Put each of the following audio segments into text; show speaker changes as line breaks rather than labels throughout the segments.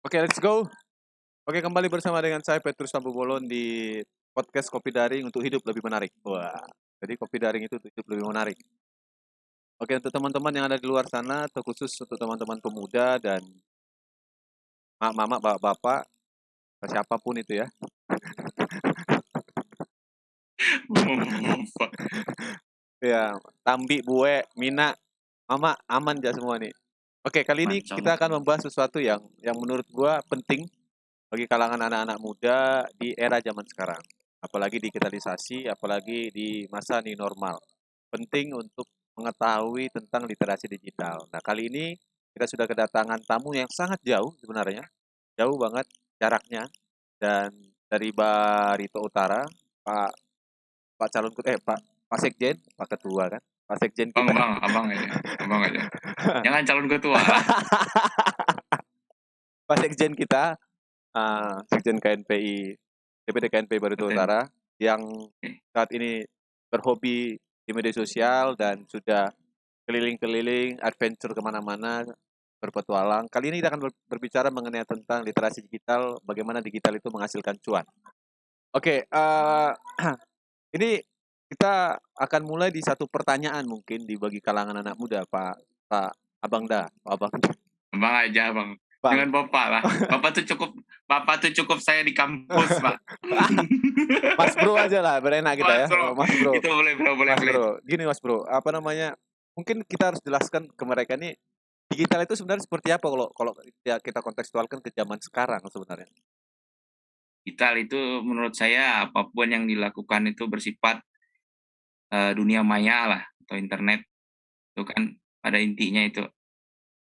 Oke, let's go. Oke, kembali bersama dengan saya Petrus Tambubolon di podcast Kopi Daring untuk hidup lebih menarik. Wah, jadi Kopi Daring itu untuk hidup lebih menarik. Oke, untuk teman-teman yang ada di luar sana, atau khusus untuk teman-teman pemuda dan mama, bapak-bapak, siapapun itu ya. Ya, Tambi, Bue, Mina, Mama, aman aja semua nih. Oke, kali ini kita akan membahas sesuatu yang menurut gua penting bagi kalangan anak-anak muda di era zaman sekarang. Apalagi digitalisasi, apalagi di masa new normal. Penting untuk mengetahui tentang literasi digital. Nah, kali ini kita sudah kedatangan tamu yang sangat jauh sebenarnya. Jauh banget jaraknya. Dan dari Barito Utara, Pak calon Pak Sekjen, Pak Ketua kan. Pak Sekjen kita.
Abang aja. Jangan calon ketua.
Pak Sekjen kita, Sekjen KNPI, DPD KNPI Barito Utara, yang saat ini berhobi di media sosial dan sudah keliling-keliling, adventure kemana-mana, berpetualang. Kali ini kita akan berbicara mengenai tentang literasi digital, bagaimana digital itu menghasilkan cuan. Oke, ini kita akan mulai di satu pertanyaan mungkin bagi kalangan anak muda, Pak Abang Da, Pak Abang.
Abang aja, Bang. Dengan Bapak lah. Bapak tuh cukup saya di kampus, Pak.
Mas Bro aja lah, berenak kita ya. Mas Bro.
Itu boleh.
Mas Bro, gini Mas Bro, apa namanya? Mungkin kita harus jelaskan ke mereka nih, digital itu sebenarnya seperti apa kalau ya kita kontekstualkan ke zaman sekarang sebenarnya.
Digital itu menurut saya apapun yang dilakukan itu bersifat dunia maya lah atau internet. Itu kan pada intinya itu.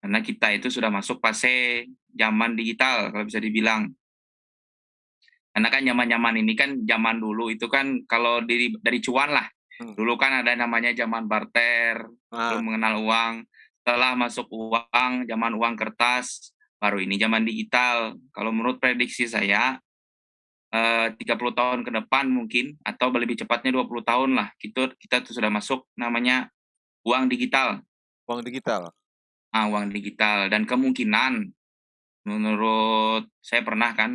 Karena kita itu sudah masuk fase zaman digital kalau bisa dibilang. Karena kan zaman-zaman ini kan zaman dulu itu kan kalau dari cuan lah. Dulu kan ada namanya zaman barter, belum mengenal uang. Setelah masuk uang, zaman uang kertas, baru ini zaman digital. Kalau menurut prediksi saya, 30 tahun ke depan mungkin, atau lebih cepatnya 20 tahun lah, kita tuh sudah masuk namanya uang digital.
Uang digital?
Uang digital. Dan kemungkinan, menurut saya pernah kan,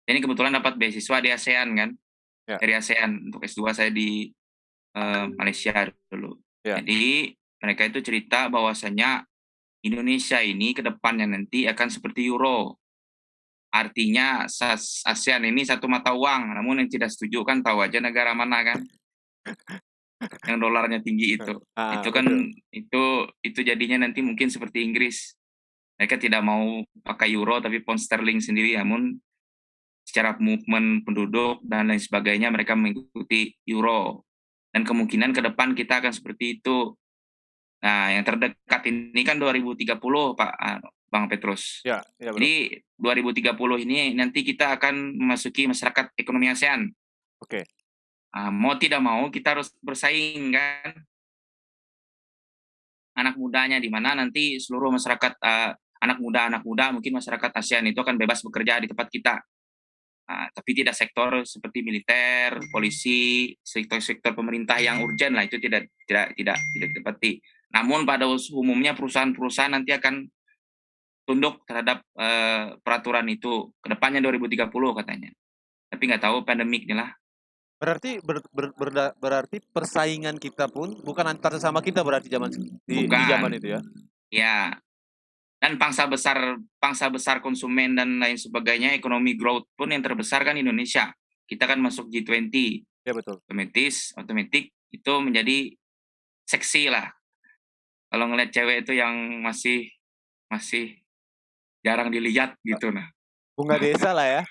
ini kebetulan dapat beasiswa di ASEAN kan, dari ASEAN untuk S2 saya di Malaysia dulu. Jadi mereka itu cerita bahwasanya Indonesia ini ke depannya nanti akan seperti euro. Artinya ASEAN ini satu mata uang, namun yang tidak setuju kan tahu aja negara mana kan, yang dolarnya tinggi itu. Itu kan itu jadinya nanti mungkin seperti Inggris. Mereka tidak mau pakai euro tapi pound sterling sendiri, namun secara movement penduduk dan lain sebagainya mereka mengikuti euro. Dan kemungkinan ke depan kita akan seperti itu. Nah, yang terdekat ini kan 2030, Pak Bang Petrus.
Ya,
jadi 2030 ini nanti kita akan memasuki masyarakat ekonomi ASEAN.
Oke.
Mau tidak mau kita harus bersaing kan. Anak mudanya di mana nanti seluruh masyarakat anak muda mungkin masyarakat ASEAN itu akan bebas bekerja di tempat kita. Tapi tidak sektor seperti militer, polisi, sektor-sektor pemerintah yang urgent lah itu tidak ditepati. Namun pada umumnya perusahaan-perusahaan nanti akan tunduk terhadap peraturan itu kedepannya 2030 katanya. Tapi nggak tahu pandemik nih lah.
Berarti berarti persaingan kita pun bukan antar sesama kita berarti di zaman itu ya?
Ya. Dan pangsa besar konsumen dan lain sebagainya, ekonomi growth pun yang terbesar kan Indonesia. Kita kan masuk G20.
Ya betul.
Otomatis itu menjadi seksi lah. Kalau ngeliat cewek itu yang masih jarang dilihat gitu nah.
Bunga desa lah ya.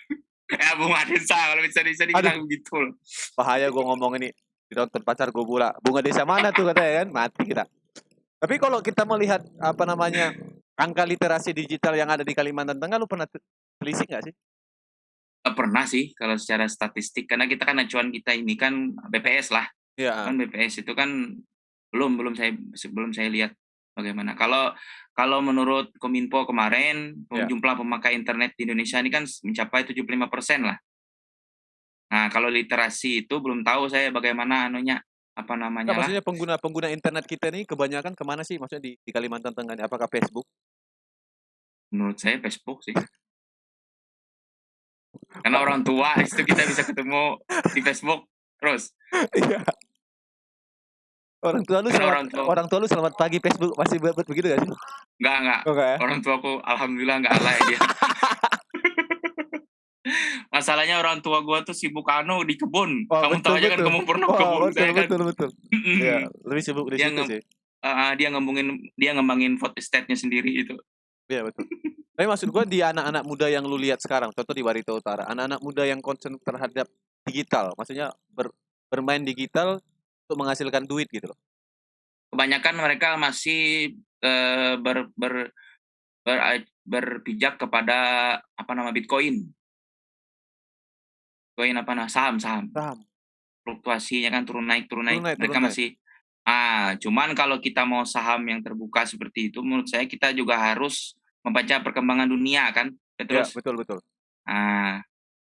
Ya bunga desa kalau bisa dibilang gitu.
Bahaya gue ngomong ini ditonton pacar gue pula. Bunga desa mana tuh katanya kan, mati kita. Tapi kalau kita melihat apa namanya angka literasi digital yang ada di Kalimantan Tengah, lu pernah telisik nggak sih?
Pernah sih kalau secara statistik, karena kita kan acuan kita ini kan BPS lah.
Iya.
Kan BPS itu kan belum saya lihat bagaimana. Kalau menurut Kominfo kemarin, jumlah pemakai internet di Indonesia ini kan mencapai 75% lah. Nah, kalau literasi itu belum tahu saya bagaimana
Maksudnya pengguna internet kita nih kebanyakan kemana sih? Maksudnya di Kalimantan Tengah ini, apakah Facebook?
Menurut saya Facebook sih. Karena orang tua itu kita bisa ketemu di Facebook terus.
Iya.
Karena orang tua
Orang tua lu selamat pagi Facebook masih buat begitu gak sih?
enggak.
Oh, enggak ya?
Orang tuaku alhamdulillah enggak alay dia. Masalahnya orang tua gua tuh sibuk di kebun.
Oh,
Kamu tahu aja kan, kamu pernah kebun saya kan.
betul. Iya, lebih sibuk di
Dia
situ sih.
dia ngembangin food estate-nya sendiri itu.
Iya, betul. Tapi maksud gue di anak-anak muda yang lu lihat sekarang, contoh di Barito Utara, anak-anak muda yang concern terhadap digital, maksudnya bermain digital untuk menghasilkan duit gitu loh.
Kebanyakan mereka masih berpijak kepada Bitcoin. Saham.
Paham.
Fluktuasinya kan turun naik. Mereka
Turun naik.
masih cuman kalau kita mau saham yang terbuka seperti itu, menurut saya kita juga harus membaca perkembangan dunia kan,
Ya,
Petrus.
betul.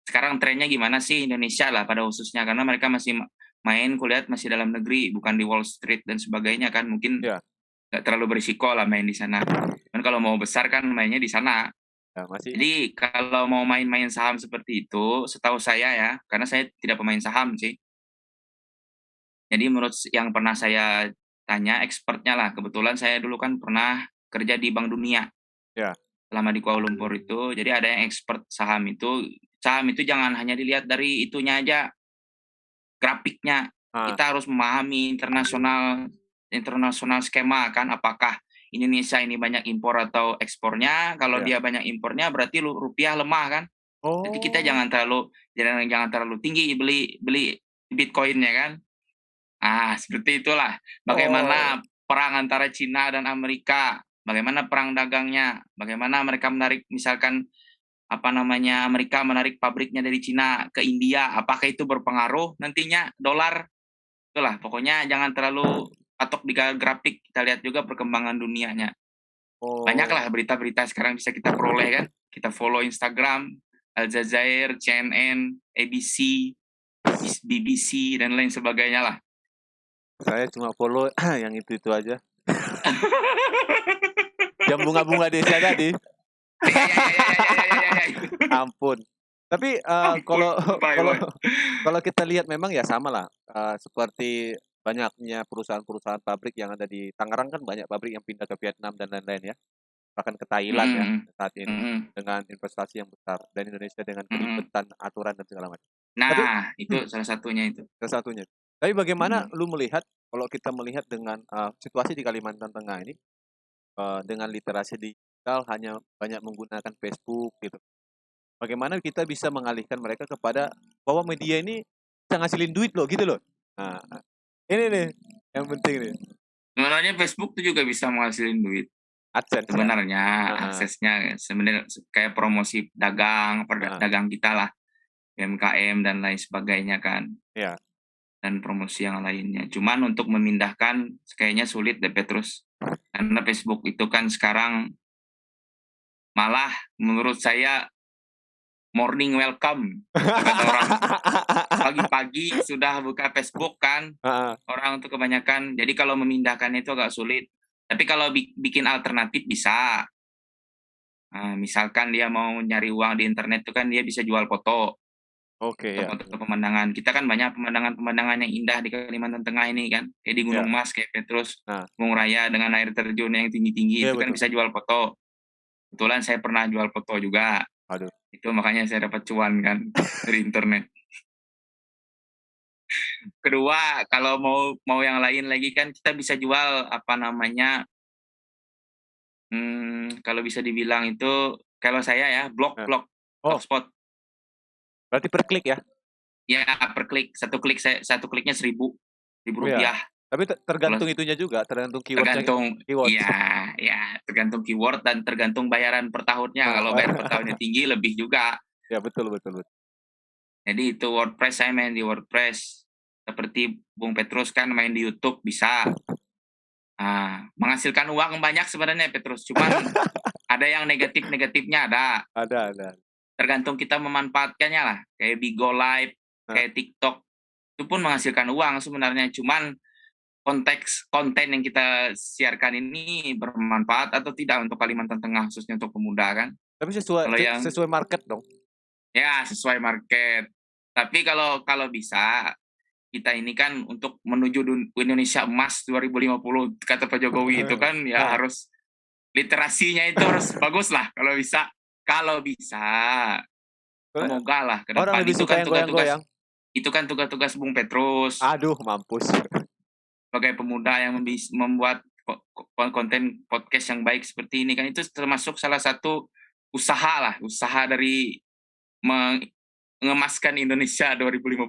Sekarang trennya gimana sih Indonesia lah pada khususnya, karena mereka masih main kuliah masih dalam negeri, bukan di Wall Street dan sebagainya kan, mungkin nggak terlalu berisiko lah main di sana. Kan kalau mau besar kan mainnya di sana.
Ya, masih.
Jadi kalau mau main saham seperti itu, setahu saya ya, karena saya tidak pemain saham sih. Jadi menurut yang pernah saya tanya expertnya lah, kebetulan saya dulu kan pernah kerja di Bank Dunia.
Ya.
Selama di Kuala Lumpur itu, jadi ada yang expert saham itu. Saham itu jangan hanya dilihat dari itunya aja, grafiknya. Kita harus memahami internasional skema kan, apakah Indonesia ini banyak impor atau ekspornya. Kalau dia banyak impornya berarti rupiah lemah kan. Jadi kita jangan terlalu tinggi beli Bitcoin-nya kan. Seperti itulah. Bagaimana perang antara Cina dan Amerika, bagaimana perang dagangnya, bagaimana mereka menarik, misalkan Amerika menarik pabriknya dari Cina ke India, apakah itu berpengaruh nantinya dolar? Itulah, pokoknya jangan terlalu patok di grafik, kita lihat juga perkembangan dunianya. Banyaklah berita-berita sekarang bisa kita peroleh kan, kita follow Instagram, Al Jazeera, CNN, ABC, BBC, dan lain sebagainya lah.
Saya cuma follow yang itu aja. Yang bunga-bunga desa tadi. Ampun. Tapi kalau kita lihat memang ya sama lah. Seperti banyaknya perusahaan-perusahaan pabrik yang ada di Tangerang, kan banyak pabrik yang pindah ke Vietnam dan lain-lain ya. Bahkan ke Thailand ya saat ini dengan investasi yang besar, dan Indonesia dengan keribetan aturan dan segala macam.
Itu salah satunya itu.
Salah satunya. Tapi bagaimana lu melihat, kalau kita melihat dengan situasi di Kalimantan Tengah ini, dengan literasi digital hanya banyak menggunakan Facebook gitu. Bagaimana kita bisa mengalihkan mereka kepada bahwa media ini bisa ngasilin duit loh gitu loh. Nah, ini nih yang penting nih.
Sebenarnya Facebook itu juga bisa menghasilin duit.
AdSense
sebenarnya aksesnya sebenarnya kayak promosi dagang kita lah, UMKM dan lain sebagainya kan.
Iya.
Dan promosi yang lainnya. Cuman untuk memindahkan kayaknya sulit deh Petrus. Karena Facebook itu kan sekarang malah menurut saya morning welcome. Kata orang pagi-pagi sudah buka Facebook kan. Orang untuk kebanyakan. Jadi kalau memindahkan itu agak sulit. Tapi kalau bikin alternatif bisa. Misalkan dia mau nyari uang di internet itu kan dia bisa jual foto. Foto pemandangan. Kita kan banyak pemandangan yang indah di Kalimantan Tengah ini kan. Kayak di Gunung Mas, kayak Petrus, Gunung Raya dengan air terjun yang tinggi-tinggi, itu kan bisa jual foto. Kebetulan saya pernah jual foto juga. Itu makanya saya dapat cuan kan dari internet. Kedua, kalau mau yang lain lagi kan kita bisa jual kalau bisa dibilang itu, kalau saya ya blogspot.
Berarti per klik ya?
Ya, per klik. Satu kliknya 1.000 rupiah.
Tapi tergantung itunya juga, tergantung keyword.
Iya, tergantung keyword dan tergantung bayaran per tahunnya. Kalau bayar per tahunnya tinggi, lebih juga.
Ya, betul.
Jadi itu WordPress, saya main di WordPress. Seperti Bung Petrus kan main di YouTube, bisa. Menghasilkan uang banyak sebenarnya Petrus. Cuman ada yang negatifnya ada.
Ada.
Tergantung kita memanfaatkannya lah. Kayak Bigo Live, kayak TikTok. Itu pun menghasilkan uang sebenarnya. Cuman konteks konten yang kita siarkan ini bermanfaat atau tidak untuk Kalimantan Tengah, khususnya untuk pemuda kan.
Tapi sesuai market dong.
Ya, sesuai market. Tapi kalau kalau bisa kita ini kan untuk menuju Indonesia emas 2050 kata Pak Jokowi itu kan ya
Ah,
harus literasinya itu harus bagus lah kalau bisa. Kalau bisa, semoga lah ke
orang
depan
lebih
itu
suka
kan
yang
tugas-tugas
goyang-goyang.
itu kan tugas-tugas Bung Petrus
Aduh, mampus.
sebagai pemuda yang membuat konten podcast yang baik seperti ini kan itu termasuk salah satu usaha lah, usaha dari mengemaskan Indonesia 2050.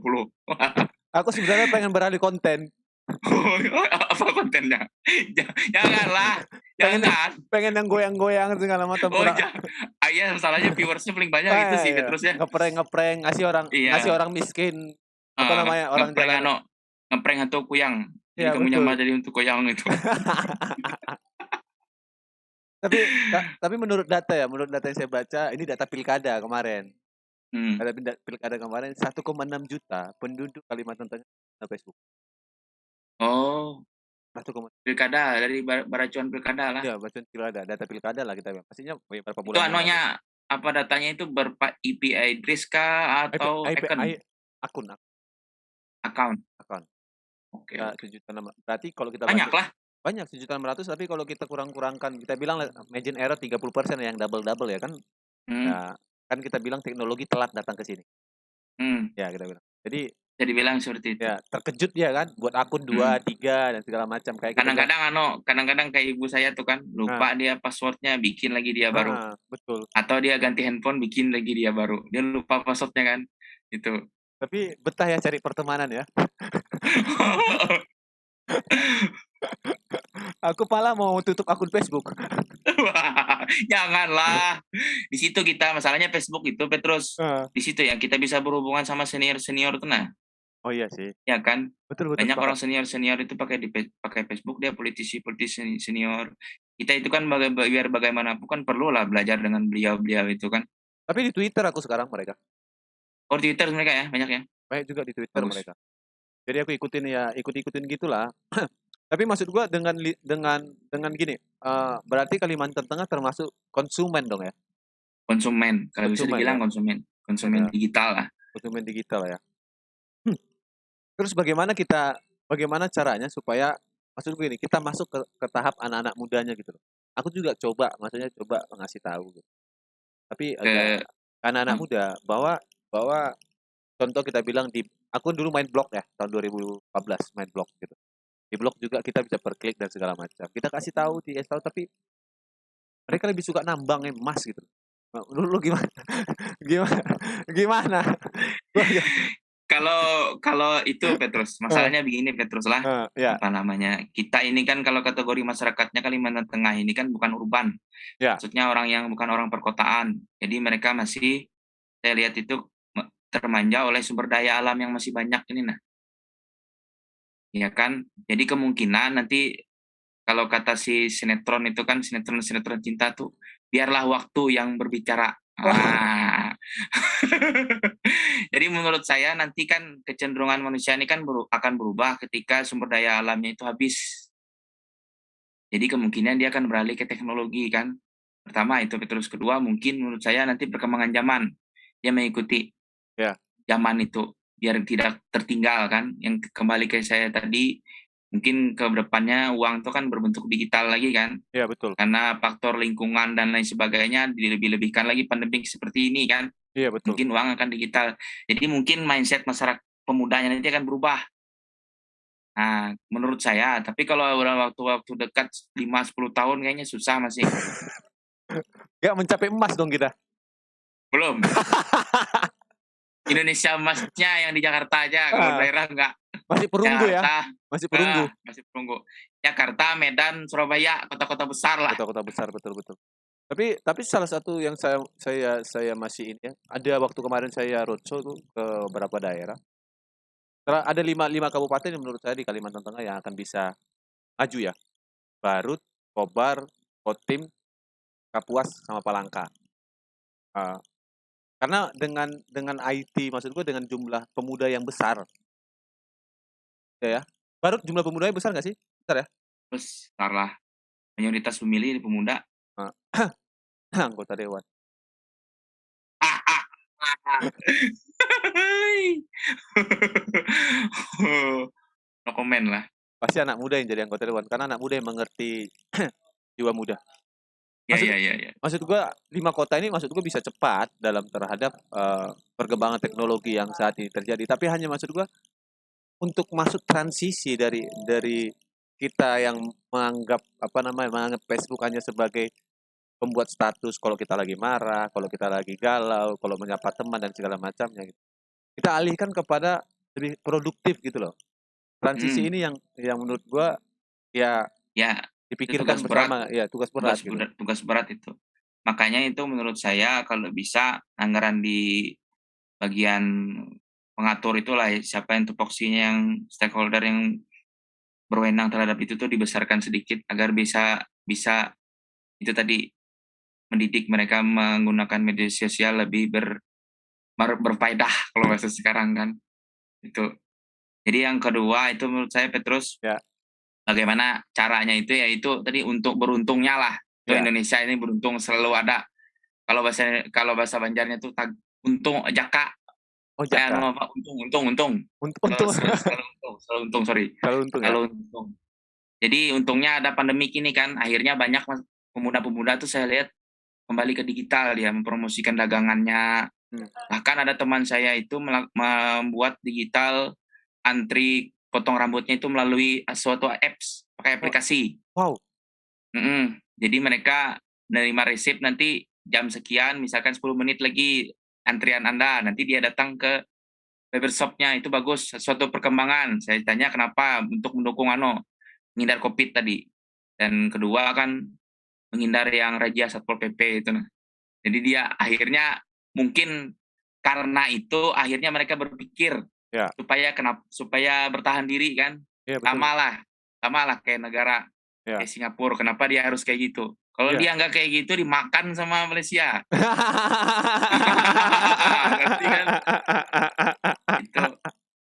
Aku sebenarnya pengen beralih konten.
Apa kontennya? Janganlah,
Pengen yang
jangan.
pengen yang goyang-goyang segala macam
Oh,
pura.
iya, masalahnya viewersnya paling banyak itu sih
Iya,
Petrus ya.
ngeprank ngasih
Iya,
orang miskin apa namanya orang
ngeprank
jalan.
ngeprank hantu kuyang. Jadi
Ya
kamu nyamar
betul.
jadi hantu kuyang itu.
Tapi menurut data yang saya baca ini data pilkada kemarin.
Hmm.
Ada pilkada kemarin 1,6 juta penduduk Kalimantan Tengah ada Facebook.
Oh,
1,
pilkada dari baracuan pilkada lah.
ya baca pilkada, data pilkada lah kita bilang. Pastinya beberapa
Itu
bulan yang lalu.
anunya apa datanya itu IP address kah
IP,
atau
IP,
account?
akun,
Account.
akun.
Oke,
Ya,
oke.
1,6 juta. Berarti kalau kita
Banyak
baca
lah.
banyak 1,6 juta, tapi kalau kita kurangkan, kita bilang margin error 30% yang double ya kan.
Hmm.
Ya, kan kita bilang teknologi telat datang ke sini.
Hmm.
Ya, kita bilang. Jadi
Bisa dibilang seperti itu.
ya terkejut dia kan buat akun
Hmm.
2, 3 dan segala macam kayak kita bilang.
Kadang-kadang kayak ibu saya tuh kan
Nah,
lupa dia passwordnya bikin lagi dia baru
betul.
atau dia ganti handphone bikin lagi dia baru dia lupa passwordnya kan itu.
Tapi betah ya cari pertemanan ya. Aku malah mau tutup akun Facebook.
Janganlah, di situ kita masalahnya Facebook itu Petrus,
Heeh.
di situ ya kita bisa berhubungan sama senior senior tuh nah
Oh iya sih.
ya kan
Betul betul
banyak
sepakat.
orang senior senior itu pakai Facebook dia politisi senior kita itu kan biar bagaimanapun kan perlu lah belajar dengan beliau beliau itu kan.
Tapi di Twitter aku sekarang mereka.
Oh, Twitter mereka ya banyak ya.
Banyak juga di Twitter
Bagus.
mereka. Jadi aku ikutin ya, ikut-ikutin gitulah. Tapi maksud gua dengan gini, berarti Kalimantan Tengah termasuk konsumen dong ya?
Konsumen, kalau bisa
Konsumen ya?
dibilang konsumen, konsumen
Ya,
digital lah.
konsumen digital ya. Terus bagaimana caranya supaya maksud gue ini kita masuk ke tahap anak-anak mudanya gitu loh. Aku juga maksudnya coba ngasih tahu gitu. Tapi agak
Ke
anak-anak
hmm,
muda bahwa bahwa contoh kita bilang aku dulu main blog ya tahun 2014 main blog gitu. Di blog juga kita bisa per klik dan segala macam. Kita kasih tahu di tahu tapi mereka lebih suka nambang emas gitu. Lu gimana? Gimana? Gimana?
kalau kalau itu Petrus,
Eh,
masalahnya begini Petrus lah,
ya,
apa namanya, kita ini kan kalau kategori masyarakatnya Kalimantan Tengah ini kan bukan urban,
ya,
maksudnya orang yang bukan orang perkotaan. Jadi mereka masih, saya lihat itu termanja oleh sumber daya alam yang masih banyak ini nah, ya kan? Jadi kemungkinan nanti kalau kata si sinetron itu kan sinetron-sinetron cinta tuh, biarlah waktu yang berbicara. Ah. Jadi menurut saya nanti kan kecenderungan manusia ini kan akan berubah ketika sumber daya alamnya itu habis. Jadi kemungkinan dia akan beralih ke teknologi kan. Pertama itu, terus kedua mungkin menurut saya nanti perkembangan zaman. Dia mengikuti
ya,
zaman itu biar tidak tertinggal kan. Yang kembali ke saya tadi, mungkin ke depannya uang itu kan berbentuk digital lagi kan.
ya betul.
Karena faktor lingkungan dan lain sebagainya dilebih-lebihkan lagi pandemi seperti ini kan.
Iya betul.
Mungkin uang akan digital. Jadi mungkin mindset masyarakat pemudanya nanti akan berubah. Nah, menurut saya, tapi kalau dalam waktu-waktu dekat 5-10 tahun kayaknya susah masih.
Gak mencapai emas dong kita.
Belum. Indonesia emasnya yang di Jakarta aja, kalau
Ah,
daerah enggak.
masih perunggu ya,
Jakarta,
masih perunggu.
masih perunggu. Jakarta, Medan, Surabaya, kota-kota besar lah.
Kota-kota besar betul betul. Tapi salah satu yang saya masih ini ya, ada waktu kemarin saya roadshow tuh ke beberapa daerah. Ada lima kabupaten yang menurut saya di Kalimantan Tengah yang akan bisa maju ya. Barut, Kobar, Kotim, Kapuas, sama Palangka. Ah, karena dengan IT, maksud gue dengan jumlah pemuda yang besar, ya. Barut jumlah pemudanya besar nggak sih? Besar ya?
Terus, besar lah. Mayoritas pemilih pemuda.
Ah, anggota dewan.
Ah, ah, No comment lah.
Pasti anak muda yang jadi anggota dewan karena anak muda yang mengerti jiwa muda.
Ya,
Maksud
ya, ya, ya.
maksud gua 5 kota ini maksud gua bisa cepat dalam terhadap perkembangan teknologi yang saat ini terjadi. Tapi hanya maksud gua untuk masuk transisi dari kita yang menganggap menganggap Facebook hanya sebagai pembuat status kalau kita lagi marah, kalau kita lagi galau, kalau menyapa teman dan segala macamnya gitu. Kita alihkan kepada lebih produktif gitu loh. Transisi ini yang menurut gua ya
Ya, itu
dipikirkan
tugas berat.
bersama, ya tugas berat gitu.
Tugas berat itu. Makanya itu menurut saya kalau bisa anggaran di bagian pengatur itulah siapa yang tupoksinya yang stakeholder yang berwenang terhadap itu tuh dibesarkan sedikit agar bisa itu tadi mendidik mereka menggunakan media sosial lebih berfaedah kalau bahasa sekarang kan itu. Jadi yang kedua itu menurut saya Petrus
Ya.
bagaimana caranya itu yaitu tadi untuk beruntungnya lah. Itu
Ya.
Indonesia ini beruntung selalu ada. Kalau bahasa Banjarnya itu untung jaka.
Oh, jaka.
Untung. Selalu untung, sorry.
Selalu untung ya.
Selalu untung. Jadi untungnya ada pandemik ini kan, akhirnya banyak pemuda-pemuda tuh saya lihat kembali ke digital, dia mempromosikan dagangannya. Bahkan ada teman saya itu membuat digital antri potong rambutnya itu melalui suatu apps, pakai aplikasi.
Wow.
Jadi mereka menerima resep nanti jam sekian, misalkan 10 menit lagi antrian Anda, nanti dia datang ke barbershop-nya, itu bagus, suatu perkembangan. Saya tanya kenapa, untuk mendukung menghindar COVID tadi. Dan kedua kan menghindar yang razia Satpol PP itu. Jadi dia akhirnya mungkin karena itu akhirnya mereka berpikir supaya bertahan diri kan.
Ya,
sama lah kayak negara kayak Singapura, kenapa dia harus kayak gitu? Kalau dia nggak kayak gitu dimakan sama Malaysia. Ngerti kan? Gitu.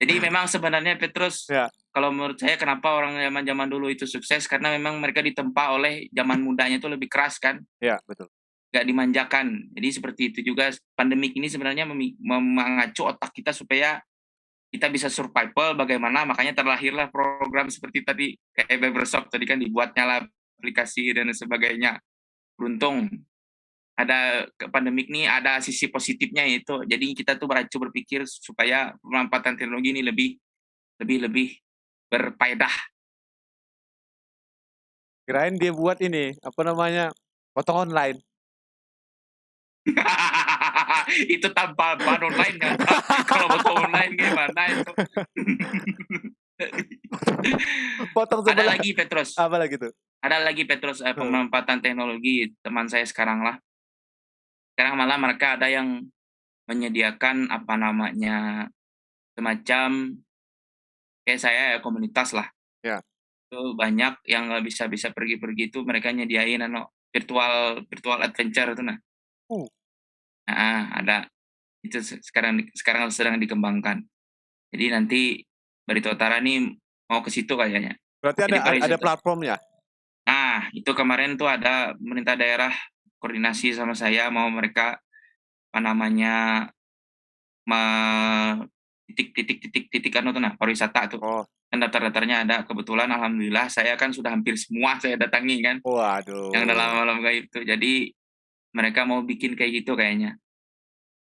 Jadi memang sebenarnya Petrus, kalau menurut saya kenapa orang zaman dulu itu sukses karena memang mereka ditempa oleh zaman mudanya itu lebih keras kan?
Ya, betul.
Nggak dimanjakan. Jadi seperti itu juga pandemik ini sebenarnya mengacu otak kita supaya kita bisa survival bagaimana, makanya terlahirlah program seperti tadi kayak barbershop tadi kan dibuatnya lah aplikasi dan sebagainya. Beruntung ada pandemik ini ada sisi positifnya itu. Jadi kita tuh berpikir supaya pemanfaatan teknologi ini lebih berfaedah.
Kirain dia buat ini, potong online.
Itu tanpa ban online kan. Kalau potong online gimana itu? Ada lagi Petrus.
Apa lagi tuh?
Ada lagi Petrus pemanfaatan teknologi teman saya sekarang lah. Sekarang malah mereka ada yang menyediakan semacam kayak saya komunitas lah.
Ya.
Itu banyak yang nggak bisa pergi-pergi itu mereka nyediain virtual adventure itu nah. Ada itu sekarang sedang dikembangkan. Jadi nanti Barito Utara nih mau ke situ kayaknya.
Berarti ada platformnya?
Nah, itu kemarin tuh ada pemerintah daerah koordinasi sama saya mau mereka titik pariwisata tuh. Dan daftar-daftarnya ada. Kebetulan alhamdulillah saya kan sudah hampir semua saya datangi kan.
Waduh.
Yang dalam malam kayak itu. Jadi mereka mau bikin kayak gitu kayaknya.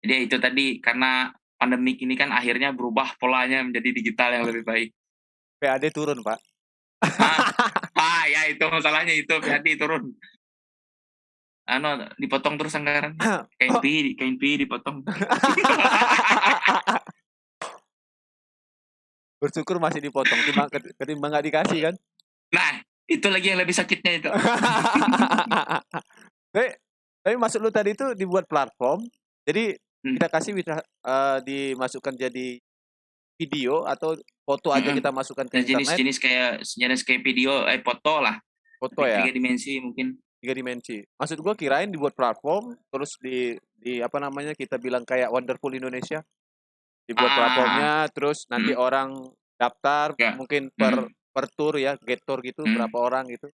Jadi itu tadi karena pandemik ini kan akhirnya berubah polanya menjadi digital yang lebih baik.
PAD turun, Pak.
Ya itu masalahnya itu PAD turun. Dipotong terus anggaran. KNP dipotong.
Bersyukur masih dipotong, ketimbang nggak dikasih kan?
Nah, itu lagi yang lebih sakitnya itu.
Tapi maksud lu tadi itu dibuat platform, jadi kita kasih dimasukkan jadi video atau foto aja kita masukkan ke internet.
Jenis kayak video, foto lah.
Foto ya.
3 dimensi mungkin.
3 dimensi. Maksud gua kirain dibuat platform, terus kita bilang kayak Wonderful Indonesia. Dibuat platformnya, terus nanti orang daftar mungkin per tour ya, get tour gitu, berapa orang gitu.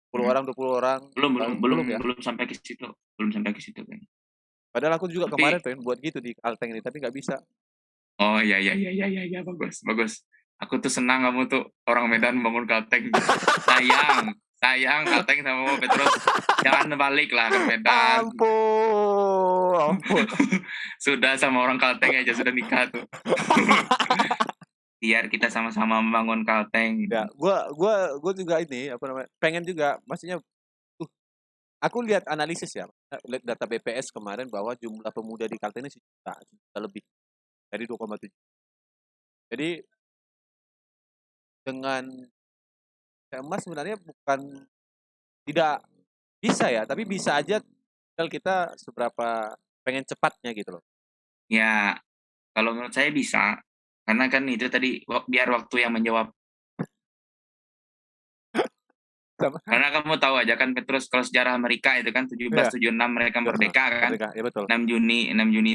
10 orang, 20 orang.
Belum sampai ke situ. Belum sampai ke situ kan.
Padahal aku juga kemarin
Tapi
pengen buat gitu di Kalteng ini, tapi nggak bisa.
oh, ya, bagus bagus. Aku tuh senang kamu tuh orang Medan bangun Kalteng tuh. Sayang sayang Kalteng sama Petrus jangan balik lah ke Medan.
Ampun.
Sudah sama orang Kalteng aja sudah nikah tuh. Biar kita sama-sama membangun Kalteng.
Ya, gua juga ini, apa namanya, pengen juga, maksudnya uh, aku lihat analisis ya, lihat data BPS kemarin bahwa jumlah pemuda di Kalteng ini sejuta lebih dari 2,7. Jadi dengan emas sebenarnya bukan tidak bisa ya, tapi bisa aja tinggal kita seberapa pengen cepatnya gitu loh.
Ya, kalau menurut saya bisa. Karena kan itu tadi biar waktu yang menjawab.
Sama
Karena kamu tahu aja kan Petrus kalau sejarah Amerika itu kan
iya,
1776 mereka merdeka kan.
merdeka, ya betul.
6 Juni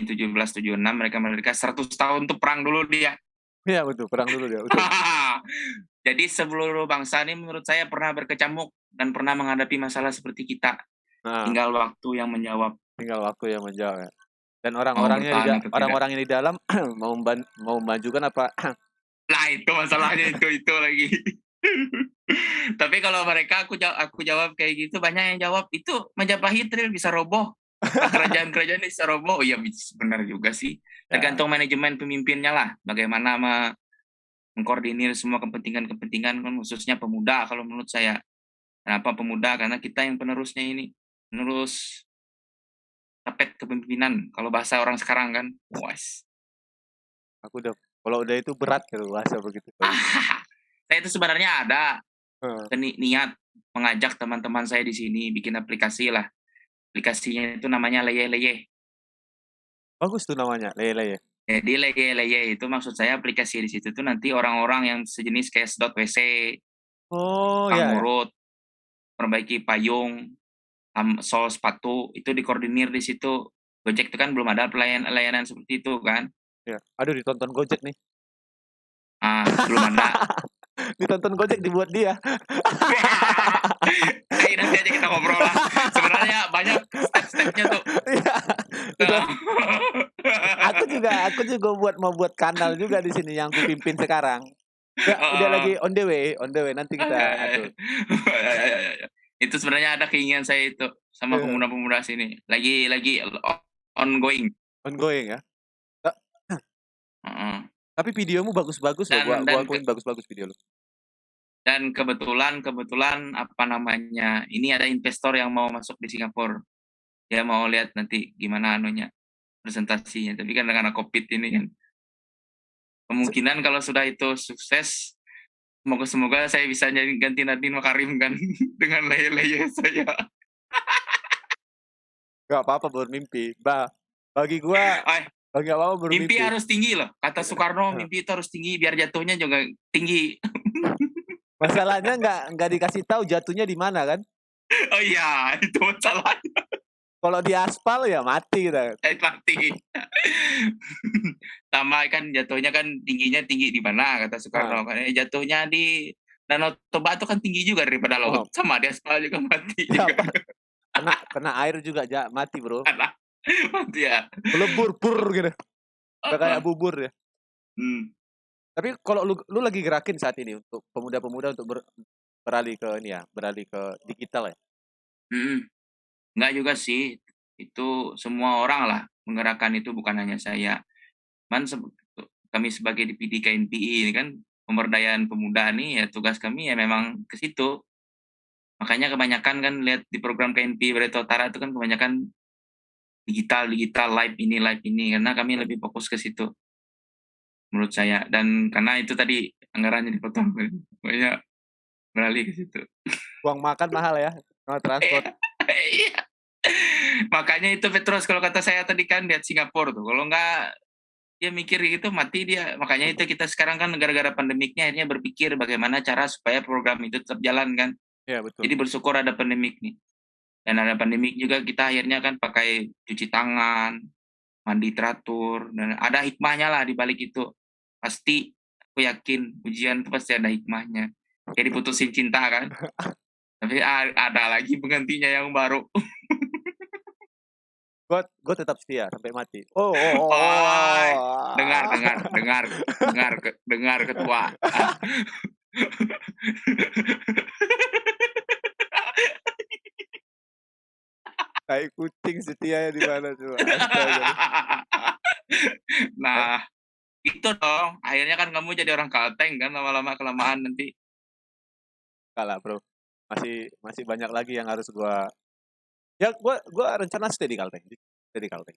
1776 mereka merdeka 100 tahun tuh perang dulu dia.
Iya betul, perang dulu dia, betul.
Jadi seluruh bangsa ini menurut saya pernah berkecamuk dan pernah menghadapi masalah seperti kita.
Nah,
Tinggal waktu yang menjawab
tinggal waktu yang menjawab ya. Dan
mau bertahan atau tidak.
orang-orang yang di dalam mau memajukan apa?
Nah itu masalahnya itu lagi. Tapi kalau mereka aku jawab kayak gitu banyak yang jawab itu Majapahit real bisa roboh. Kerajaan-kerajaan bisa roboh. Oh iya benar juga sih.
Ya,
Tergantung manajemen pemimpinnya lah. Bagaimana mengkoordinir semua kepentingan-kepentingan kan khususnya pemuda kalau menurut saya. Kenapa pemuda? Karena kita yang penerusnya ini. Penerus tapet kepemimpinan. Kalau bahasa orang sekarang kan. Was.
aku udah kalau udah itu berat gitu bahasa begitu.
Saya itu sebenarnya ada
Heeh.
niat mengajak teman-teman saya di sini bikin aplikasi lah. Aplikasinya itu namanya Leye Leye.
Bagus tuh namanya, Lele ya.
Jadi Leye Leye itu maksud saya aplikasi di situ tuh nanti orang-orang yang sejenis kayak sedot WC,
Oh,
tukang
ya ya.
ngurut, perbaiki payung, sol sepatu itu dikoordinir di situ. Gojek itu kan belum ada layanan seperti itu kan.
Ya. Aduh ditonton Gojek nih.
Belum ada.
Ditonton Gojek dibuat dia.
Nanti aja kita ngobrol lah. Sebenarnya banyak step-stepnya tuh.
Iya. Aku juga mau buat kanal juga di sini yang kupimpin sekarang. Udah lagi on the way, nanti kita atur.
Itu sebenarnya ada keinginan saya itu sama
Iya.
pemuda-pemuda sini. Lagi ongoing.
Ongoing ya.
Heeh.
Tapi videomu bagus-bagus loh.
Dan
Gua
dan
akuin bagus-bagus video lu.
dan kebetulan apa namanya, ini ada investor yang mau masuk di Singapura. Dia mau lihat nanti gimana anunya, presentasinya. Tapi kan karena Covid ini kan, kemungkinan kalau sudah itu sukses, semoga saya bisa jadi ganti Nadine Makarim kan dengan leye-leye saya.
Gak apa-apa bermimpi. Bagi gua
Eh,
bagi apa-apa
mimpi
bermimpi.
harus tinggi loh. Kata Soekarno, mimpi itu harus tinggi biar jatuhnya juga tinggi.
Masalahnya nggak dikasih tahu jatuhnya di mana kan?
Oh iya, itu masalah.
Kalau di aspal ya mati kita.
Mati. Sama kan jatuhnya kan tingginya tinggi di mana kata Soekarno kan jatuhnya di Danau Toba itu kan tinggi juga daripada laut. Sama di aspal juga mati.
Ya, kena air juga mati bro.
Mati ya.
Melebur gitu. Udah kayak bubur ya. Tapi kalau lu lagi gerakin saat ini untuk pemuda-pemuda untuk beralih ke ini ya, beralih ke digital ya.
Enggak juga sih. Itu semua orang lah menggerakkan itu bukan hanya saya. Kami sebagai DPD KNPI ini kan pemberdayaan pemuda nih ya tugas kami ya memang ke situ. Makanya kebanyakan kan lihat di program KNPI Barito Utara itu kan kebanyakan digital live ini karena kami lebih fokus ke situ menurut saya dan karena itu tadi anggarannya dipotong banyak beralih ke situ.
Uang makan mahal ya, transport.
Iya. Makanya itu Petrus kalau kata saya tadi kan lihat Singapura tuh kalau enggak dia mikir gitu mati dia. Makanya itu kita sekarang kan gara-gara pandemiknya akhirnya berpikir bagaimana cara supaya program itu tetap jalan kan.
Iya betul.
Jadi bersyukur ada pandemik nih. Dan ada pandemik juga kita akhirnya kan pakai cuci tangan, mandi teratur, dan ada hikmahnya lah di balik itu. Pasti aku yakin ujian itu pasti ada hikmahnya. Kayak diputusin cinta kan. Tapi ada lagi penggantinya yang baru.
Gue tetap setia sampai mati.
Oi, dengar ketua.
Tai kucing setia di mana tuh? Astaga.
Nah, itu dong. Akhirnya kan kamu jadi orang Kalteng kan lama-lama kelamaan nanti.
Kalah, Bro. Masih banyak lagi yang harus gua. Ya, gua rencana stay di Kalteng. Stay di Kalteng.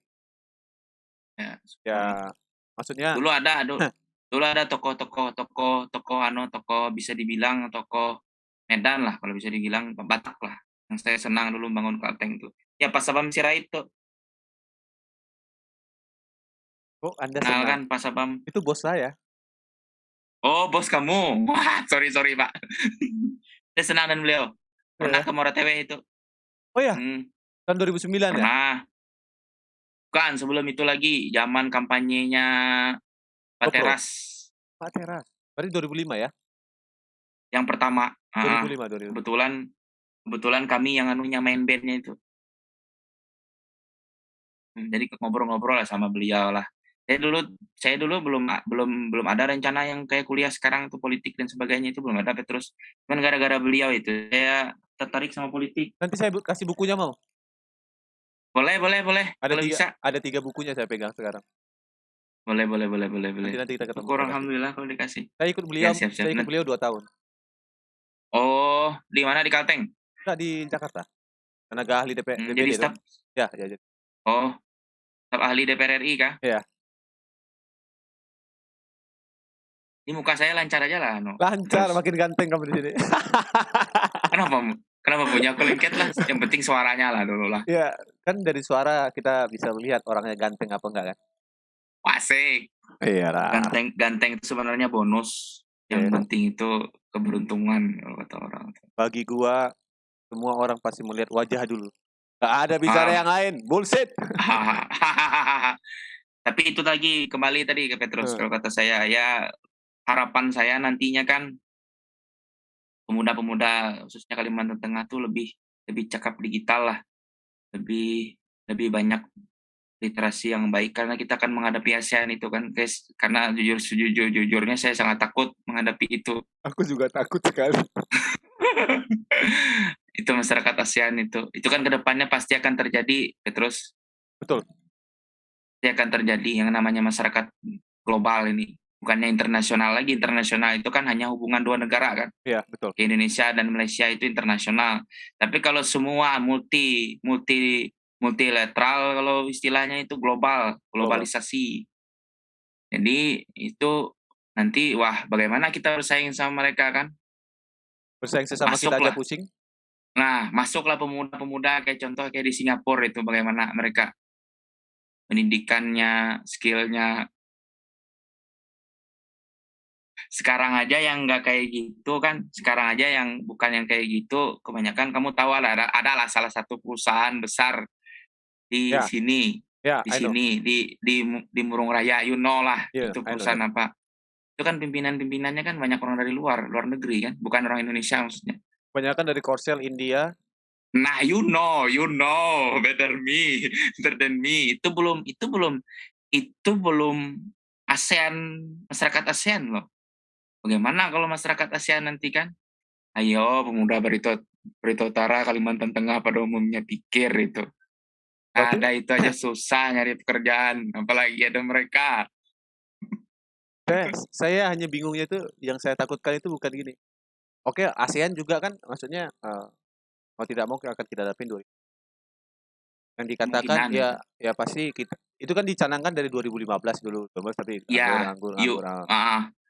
Ya,
Ya, maksudnya
dulu ada toko bisa dibilang toko Medan lah kalau bisa dibilang Batak lah yang saya senang dulu bangun Kalteng itu ya pas Sabam Sirait itu
kok Anda
kenal
senang?
kan pas Sabam
Itu bos saya.
oh bos kamu wah sorry Pak saya senang dan beliau pernah
Iya.
ke Moratewe itu
Oh ya, tahun 2009 ya?
pernah bukan sebelum itu lagi zaman kampanyenya Pak
GoPro.
Teras
Pak Teras. Berarti 2005 ya?
yang pertama
2005, 2005.
kebetulan kami yang anunya main bandnya itu jadi ngobrol-ngobrol lah sama beliau lah. Saya dulu belum ada rencana yang kayak kuliah sekarang itu politik dan sebagainya itu belum ada Petrus. Cuman gara-gara beliau itu saya tertarik sama politik.
Nanti saya kasih bukunya mau.
Boleh kalau bisa.
Ada 3 bukunya saya pegang sekarang.
Boleh.
Nanti kita ketemu
Syukur
saya kasih.
alhamdulillah kalau dikasih.
Saya ikut
Ya
beliau,
siap.
saya ikut beliau 2 tahun.
Oh, di mana di Kalteng?
Enggak di Jakarta. Tenaga ahli
Jadi
DPD tuh.
staf.
Ya.
Oh, staf ahli DPR RI kah?
Iya.
Ini muka saya lancar aja lah, no.
Lancar,
Terus.
makin ganteng kamu di sini.
Kenapa punya aku lengket lah? Yang penting suaranya lah dulu lah.
Ya, kan dari suara kita bisa melihat orangnya ganteng apa enggak kan?
Asik.
Iya lah.
Ganteng itu sebenarnya bonus. Yang penting itu keberuntungan kalau kata orang.
Bagi gua semua orang pasti melihat wajah dulu. Gak ada bicara yang lain. Bullshit.
Tapi itu lagi kembali tadi ke Petrus kalau kata saya ya harapan saya nantinya kan pemuda-pemuda khususnya Kalimantan Tengah tuh lebih cakap digital lah. Lebih banyak literasi yang baik karena kita akan menghadapi ASEAN itu kan guys karena jujurnya saya sangat takut menghadapi itu.
Aku juga takut sekali.
Itu masyarakat ASEAN itu kan kedepannya pasti akan terjadi Petrus.
Betul.
Pasti akan terjadi yang namanya masyarakat global ini bukannya internasional lagi. Internasional itu kan hanya hubungan 2 negara kan.
Iya, betul.
Indonesia dan Malaysia itu internasional. Tapi kalau semua multilateral kalau istilahnya itu globalisasi. Jadi itu nanti wah bagaimana kita bersaing sama mereka kan?
Bersaing sesama kita aja pusing.
Nah, masuklah pemuda-pemuda kayak contoh kayak di Singapura itu bagaimana mereka pendidikannya, skillnya. Sekarang aja yang nggak kayak gitu kan, sekarang aja yang bukan yang kayak gitu, kebanyakan kamu tahu lah adalah salah satu perusahaan besar di sini, di Murung Raya, you know lah, itu perusahaan apa. Itu kan pimpinan-pimpinannya kan banyak orang dari luar negeri kan, bukan orang Indonesia maksudnya.
Kebanyakan dari Korsel India.
Nah, you know, better than me. Itu belum ASEAN, masyarakat ASEAN loh. Bagaimana kalau masyarakat ASEAN nanti kan? Ayo pemuda Barito Utara, Kalimantan Tengah pada umumnya pikir itu. Ada itu aja susah nyari pekerjaan, apalagi ada mereka.
Saya hanya bingungnya itu, yang saya takutkan itu bukan gini. Oke, ASEAN juga kan, maksudnya mau tidak mau akan kita hadapin dulu. Yang dikatakan ya pasti kita itu kan dicanangkan dari 2015 dulu, tapi anggur.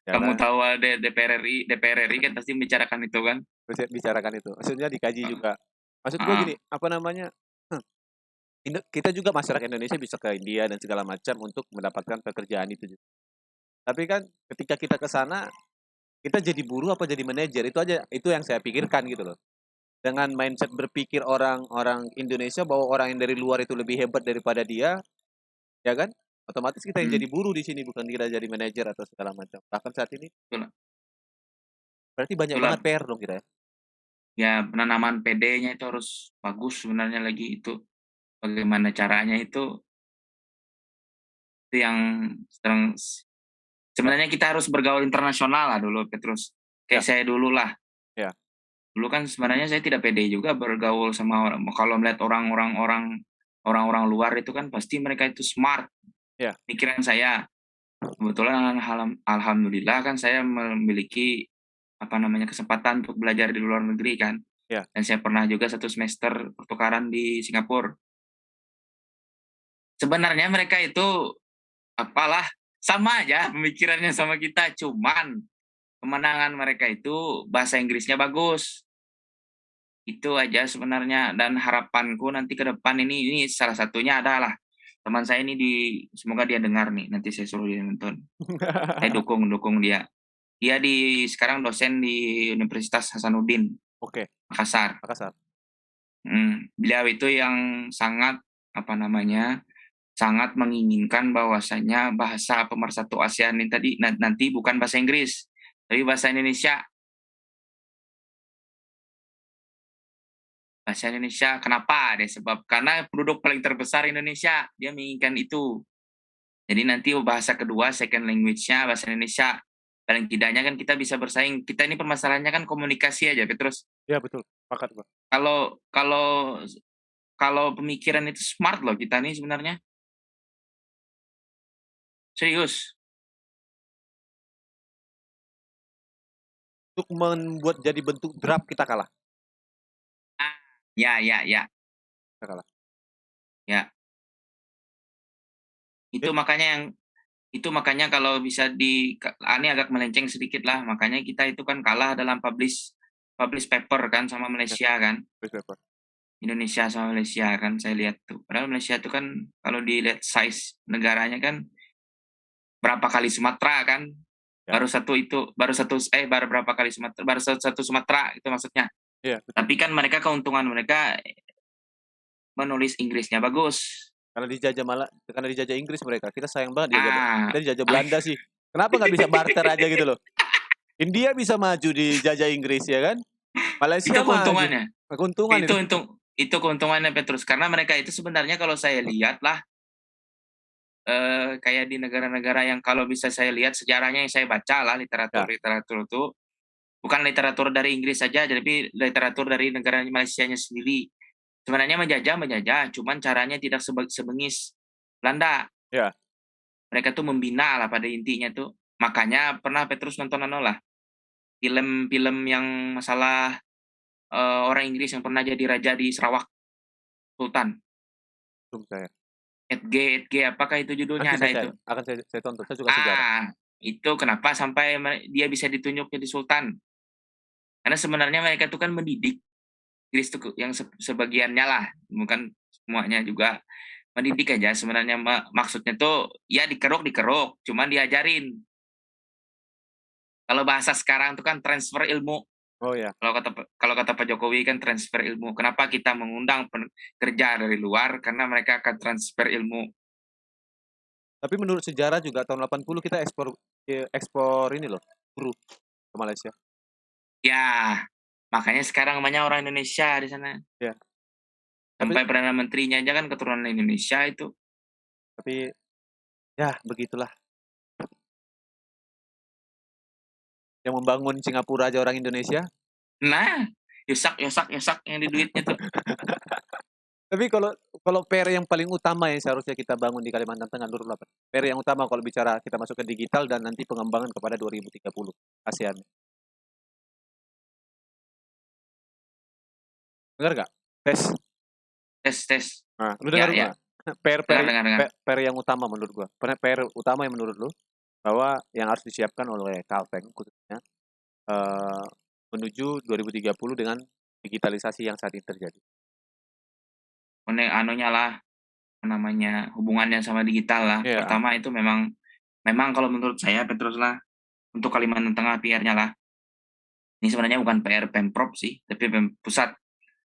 Kamu tahu ada DPR RI kan pasti bicarakan itu kan?
Bicarakan itu. Maksudnya dikaji juga. Maksud gue gini, apa namanya? Kita juga masyarakat Indonesia bisa ke India dan segala macam untuk mendapatkan pekerjaan itu juga. Tapi kan ketika kita ke sana, kita jadi buruh apa jadi manajer, itu yang saya pikirkan gitu loh. Dengan mindset berpikir orang Indonesia bahwa orang yang dari luar itu lebih hebat daripada dia, ya kan? Otomatis kita yang jadi buruh di sini, bukan kita jadi manajer atau segala macam. Bahkan saat ini, berarti banyak banget PR dong kita ya.
Ya penanaman PD-nya itu harus bagus sebenarnya lagi itu. bagaimana caranya itu yang sedang
Ya,
sebenarnya kita harus bergaul internasional lah dulu, Petrus. Kayak
ya,
saya dulu lah.
ya,
Dulu kan sebenarnya saya tidak pede juga bergaul sama orang, kalau melihat orang-orang luar itu kan pasti mereka itu smart,
ya,
pikiran saya. Kebetulan alhamdulillah kan saya memiliki, apa namanya, kesempatan untuk belajar di luar negeri kan,
ya.
dan saya pernah juga 1 semester pertukaran di Singapura. Sebenarnya mereka itu, apalah, sama aja pemikirannya sama kita, cuman kemenangan mereka itu bahasa Inggrisnya bagus. Itu aja sebenarnya, dan harapanku nanti ke depan ini salah satunya adalah teman saya ini semoga dia dengar nih, nanti saya suruh dia nonton. Saya dukung dukung dia. Dia sekarang dosen di Universitas Hasanuddin,
Oke,
Makassar.
Makassar.
Beliau itu yang sangat, apa namanya, sangat menginginkan bahwasanya bahasa pemersatu ASEAN ini tadi nanti bukan bahasa Inggris, tapi bahasa Indonesia. Bahasa Indonesia, kenapa? Deh, sebab karena penduduk paling terbesar Indonesia, dia menginginkan itu. Jadi nanti bahasa kedua, second language-nya bahasa Indonesia. Paling tidaknya kan kita bisa bersaing. Kita ini permasalahannya kan komunikasi aja, Petrus.
Ya betul, sepakat gua.
Kalau kalau kalau pemikiran itu smart loh kita nih sebenarnya. Serius.
Untuk membuat jadi bentuk draft kita kalah.
Ah, ya, ya, ya,
Kita kalah.
ya.
Jadi,
Itu makanya kalau bisa ini agak melenceng sedikit lah. Makanya kita itu kan kalah dalam publish publish paper kan sama
ya,
Malaysia kan.
paper.
Indonesia sama Malaysia kan saya lihat tuh. Padahal Malaysia tuh kan kalau dilihat size negaranya kan berapa kali Sumatera kan.
Ya,
Baru berapa kali Sumatera, baru satu Sumatera itu maksudnya.
iya betul.
Tapi kan mereka keuntungan mereka menulis Inggrisnya bagus.
Karena dijajah Inggris mereka. Kita sayang banget dijajah.
Ah,
Kita dijajah Belanda sih. Kenapa nggak bisa barter aja gitu loh? India bisa maju dijajah Inggris ya kan?
itu
Malaysia maju.
keuntungannya.
Keuntungan itu.
Itu keuntungannya Petrus karena mereka itu sebenarnya kalau saya lihat lah, kayak di negara-negara yang kalau bisa saya lihat sejarahnya yang saya baca lah,
Ya,
literatur-literatur itu, bukan literatur dari Inggris saja, tapi literatur dari negara Malaysianya sendiri. Sebenarnya menjajah, cuman caranya tidak sebengis Belanda.
ya.
Mereka tuh membina lah pada intinya tuh. Makanya pernah Petrus nonton lah, film-film yang masalah, orang Inggris yang pernah jadi raja di Sarawak, Sultan.
Belum saya.
Edge, apakah itu
Nanti
judulnya ada itu?
saya tonton. Saya suka sejarah.
Itu kenapa sampai dia bisa ditunjuk jadi sultan. Karena sebenarnya mereka itu kan mendidik Inggris tuh yang sebagiannya lah, bukan semuanya juga. Mendidik aja sebenarnya maksudnya tuh ya dikeruk, cuman diajarin. Kalau bahasa sekarang tuh kan transfer ilmu.
Oh ya.
Kalau kata Pak Jokowi kan transfer ilmu. Kenapa kita mengundang kerja dari luar? Karena mereka akan transfer ilmu.
Tapi menurut sejarah juga tahun 80 kita ekspor ini loh, buruh ke Malaysia.
Ya, makanya sekarang banyak orang Indonesia di sana.
Ya.
Sampai
Tapi
Perdana Menterinya aja kan keturunan Indonesia itu.
tapi ya begitulah. Yang membangun Singapura aja orang Indonesia.
Nah, yosak yang di duitnya tuh.
Tapi kalau PR yang paling utama yang seharusnya kita bangun di Kalimantan Tengah dulu apa? PR yang utama kalau bicara kita masuk ke digital dan nanti pengembangan kepada 2030 ASEAN. Dengar nggak? Tes.
Tes.
Nah, lu
Ya,
dengar
ya.
nggak? PR, PR,
Dengar.
PR yang utama menurut gua. PR utama yang menurut lu bahwa yang harus disiapkan oleh Kalteng khususnya eh, menuju 2030 dengan digitalisasi yang saat ini terjadi.
Anunya lah, namanya hubungannya sama digital lah.
Ya,
Pertama itu memang kalau menurut saya Petrus lah, untuk Kalimantan Tengah PR-nya lah. Ini sebenarnya bukan PR Pemprov sih, tapi pusat.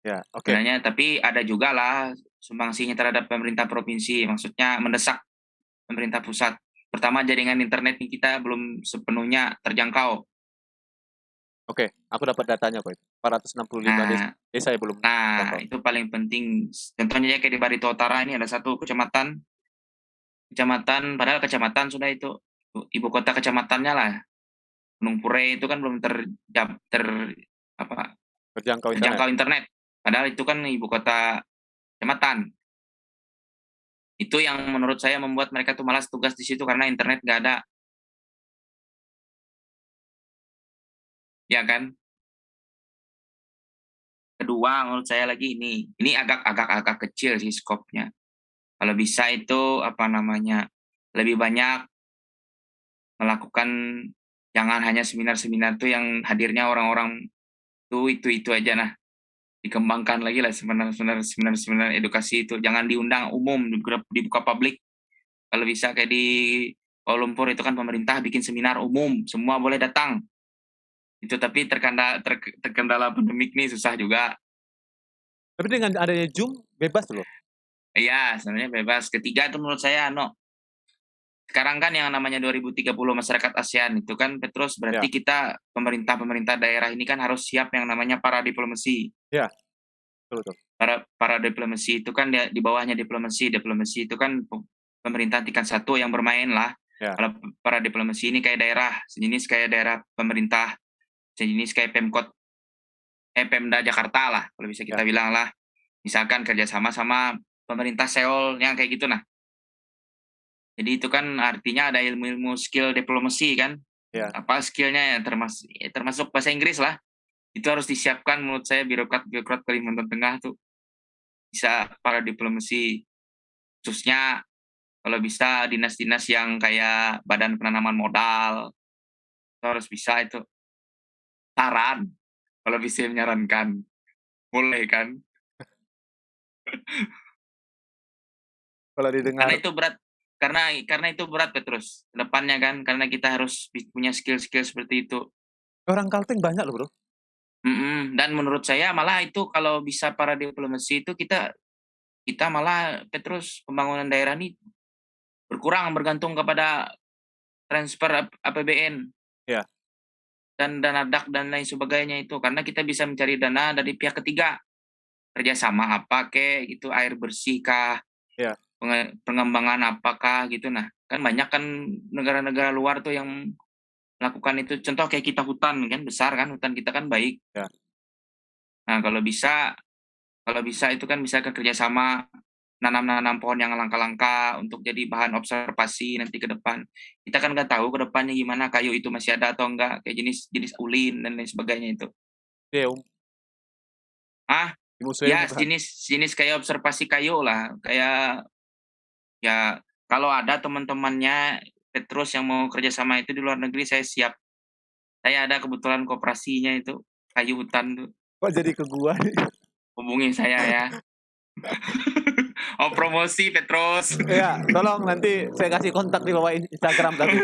ya, oke.
Sebenarnya tapi ada juga lah sumbangsinya terhadap pemerintah provinsi, maksudnya mendesak pemerintah pusat. Pertama jaringan internet kita belum sepenuhnya terjangkau.
Oke, aku dapat datanya kok itu. 465 desa yang belum
Nah,
terjangkau.
itu paling penting. Contohnya kayak di Barito Utara ini ada satu kecamatan, padahal kecamatan sudah itu ibu kota kecamatannya lah. Gunung Purei itu kan belum apa
Terjangkau internet.
terjangkau internet. Padahal itu kan ibu kota kecamatan. Itu yang menurut saya membuat mereka tuh malas tugas di situ karena internet nggak ada, ya kan? Kedua, menurut saya lagi ini agak kecil sih skopnya. Kalau bisa itu apa namanya lebih banyak melakukan, jangan hanya seminar-seminar tuh yang hadirnya orang-orang tuh itu aja nah, dikembangkan lagi lah seminar-seminar edukasi itu, jangan diundang umum, dibuka publik. Kalau bisa kayak di Kuala Lumpur itu kan pemerintah bikin seminar umum, semua boleh datang. Itu tapi terkendala pandemik nih susah juga.
Tapi dengan adanya Zoom, bebas loh.
Iya, sebenarnya bebas. Ketiga itu menurut saya sekarang kan yang namanya 2030 masyarakat ASEAN itu kan Petrus
Ya,
berarti kita pemerintah daerah ini kan harus siap yang namanya para diplomasi.
ya, betul.
Para diplomasi itu kan di bawahnya diplomasi itu kan pemerintah tingkat satu yang bermain lah.
Ya,
Kalau para diplomasi ini kayak daerah, sejenis kayak daerah pemerintah, sejenis kayak Pemda Jakarta lah, kalau bisa kita
ya,
bilang lah. Misalkan kerjasama sama pemerintah Seoul yang kayak gitu nah. Jadi itu kan artinya ada ilmu-ilmu skill diplomasi kan.
ya.
Apa skillnya ya termasuk bahasa Inggris lah. Itu harus disiapkan menurut saya birokrat Kalimantan Tengah tuh bisa para diplomasi, khususnya kalau bisa dinas-dinas yang kayak badan penanaman modal itu harus bisa itu. Saran kalau bisa menyarankan boleh kan,
Kalau didengar
karena itu berat Petrus depannya kan, karena kita harus punya skill-skill seperti itu.
orang Kalteng banyak loh, Bro.
Dan menurut saya malah itu kalau bisa para diplomasi itu kita kita malah Petrus pembangunan daerah ini berkurang bergantung kepada transfer APBN
Ya,
dan dana DAK dan lain sebagainya itu, karena kita bisa mencari dana dari pihak ketiga, kerjasama apa kek gitu, air bersih kah,
ya.
pengembangan apakah gitu. Nah kan banyak kan negara-negara luar tuh yang melakukan itu, contoh kayak kita hutan kan besar kan, hutan kita kan baik.
Ya.
Nah kalau bisa itu kan bisa ke kerjasama nanam-nanam pohon yang langka-langka untuk jadi bahan observasi nanti ke depan. Kita kan nggak tahu ke depannya gimana kayu itu masih ada atau enggak, kayak jenis-jenis ulin dan lain sebagainya itu.
Museum,
Ah,
di museum
ya
kan.
jenis kayak observasi kayu lah, kayak ya kalau ada teman-temannya Petrus yang mau kerjasama itu di luar negeri saya siap. Saya ada kebetulan kooperasinya itu kayu hutan tuh.
Kok jadi ke gua nih?
Hubungi saya ya. Oh promosi Petrus.
Ya, tolong nanti saya kasih kontak di bawah Instagram tadi.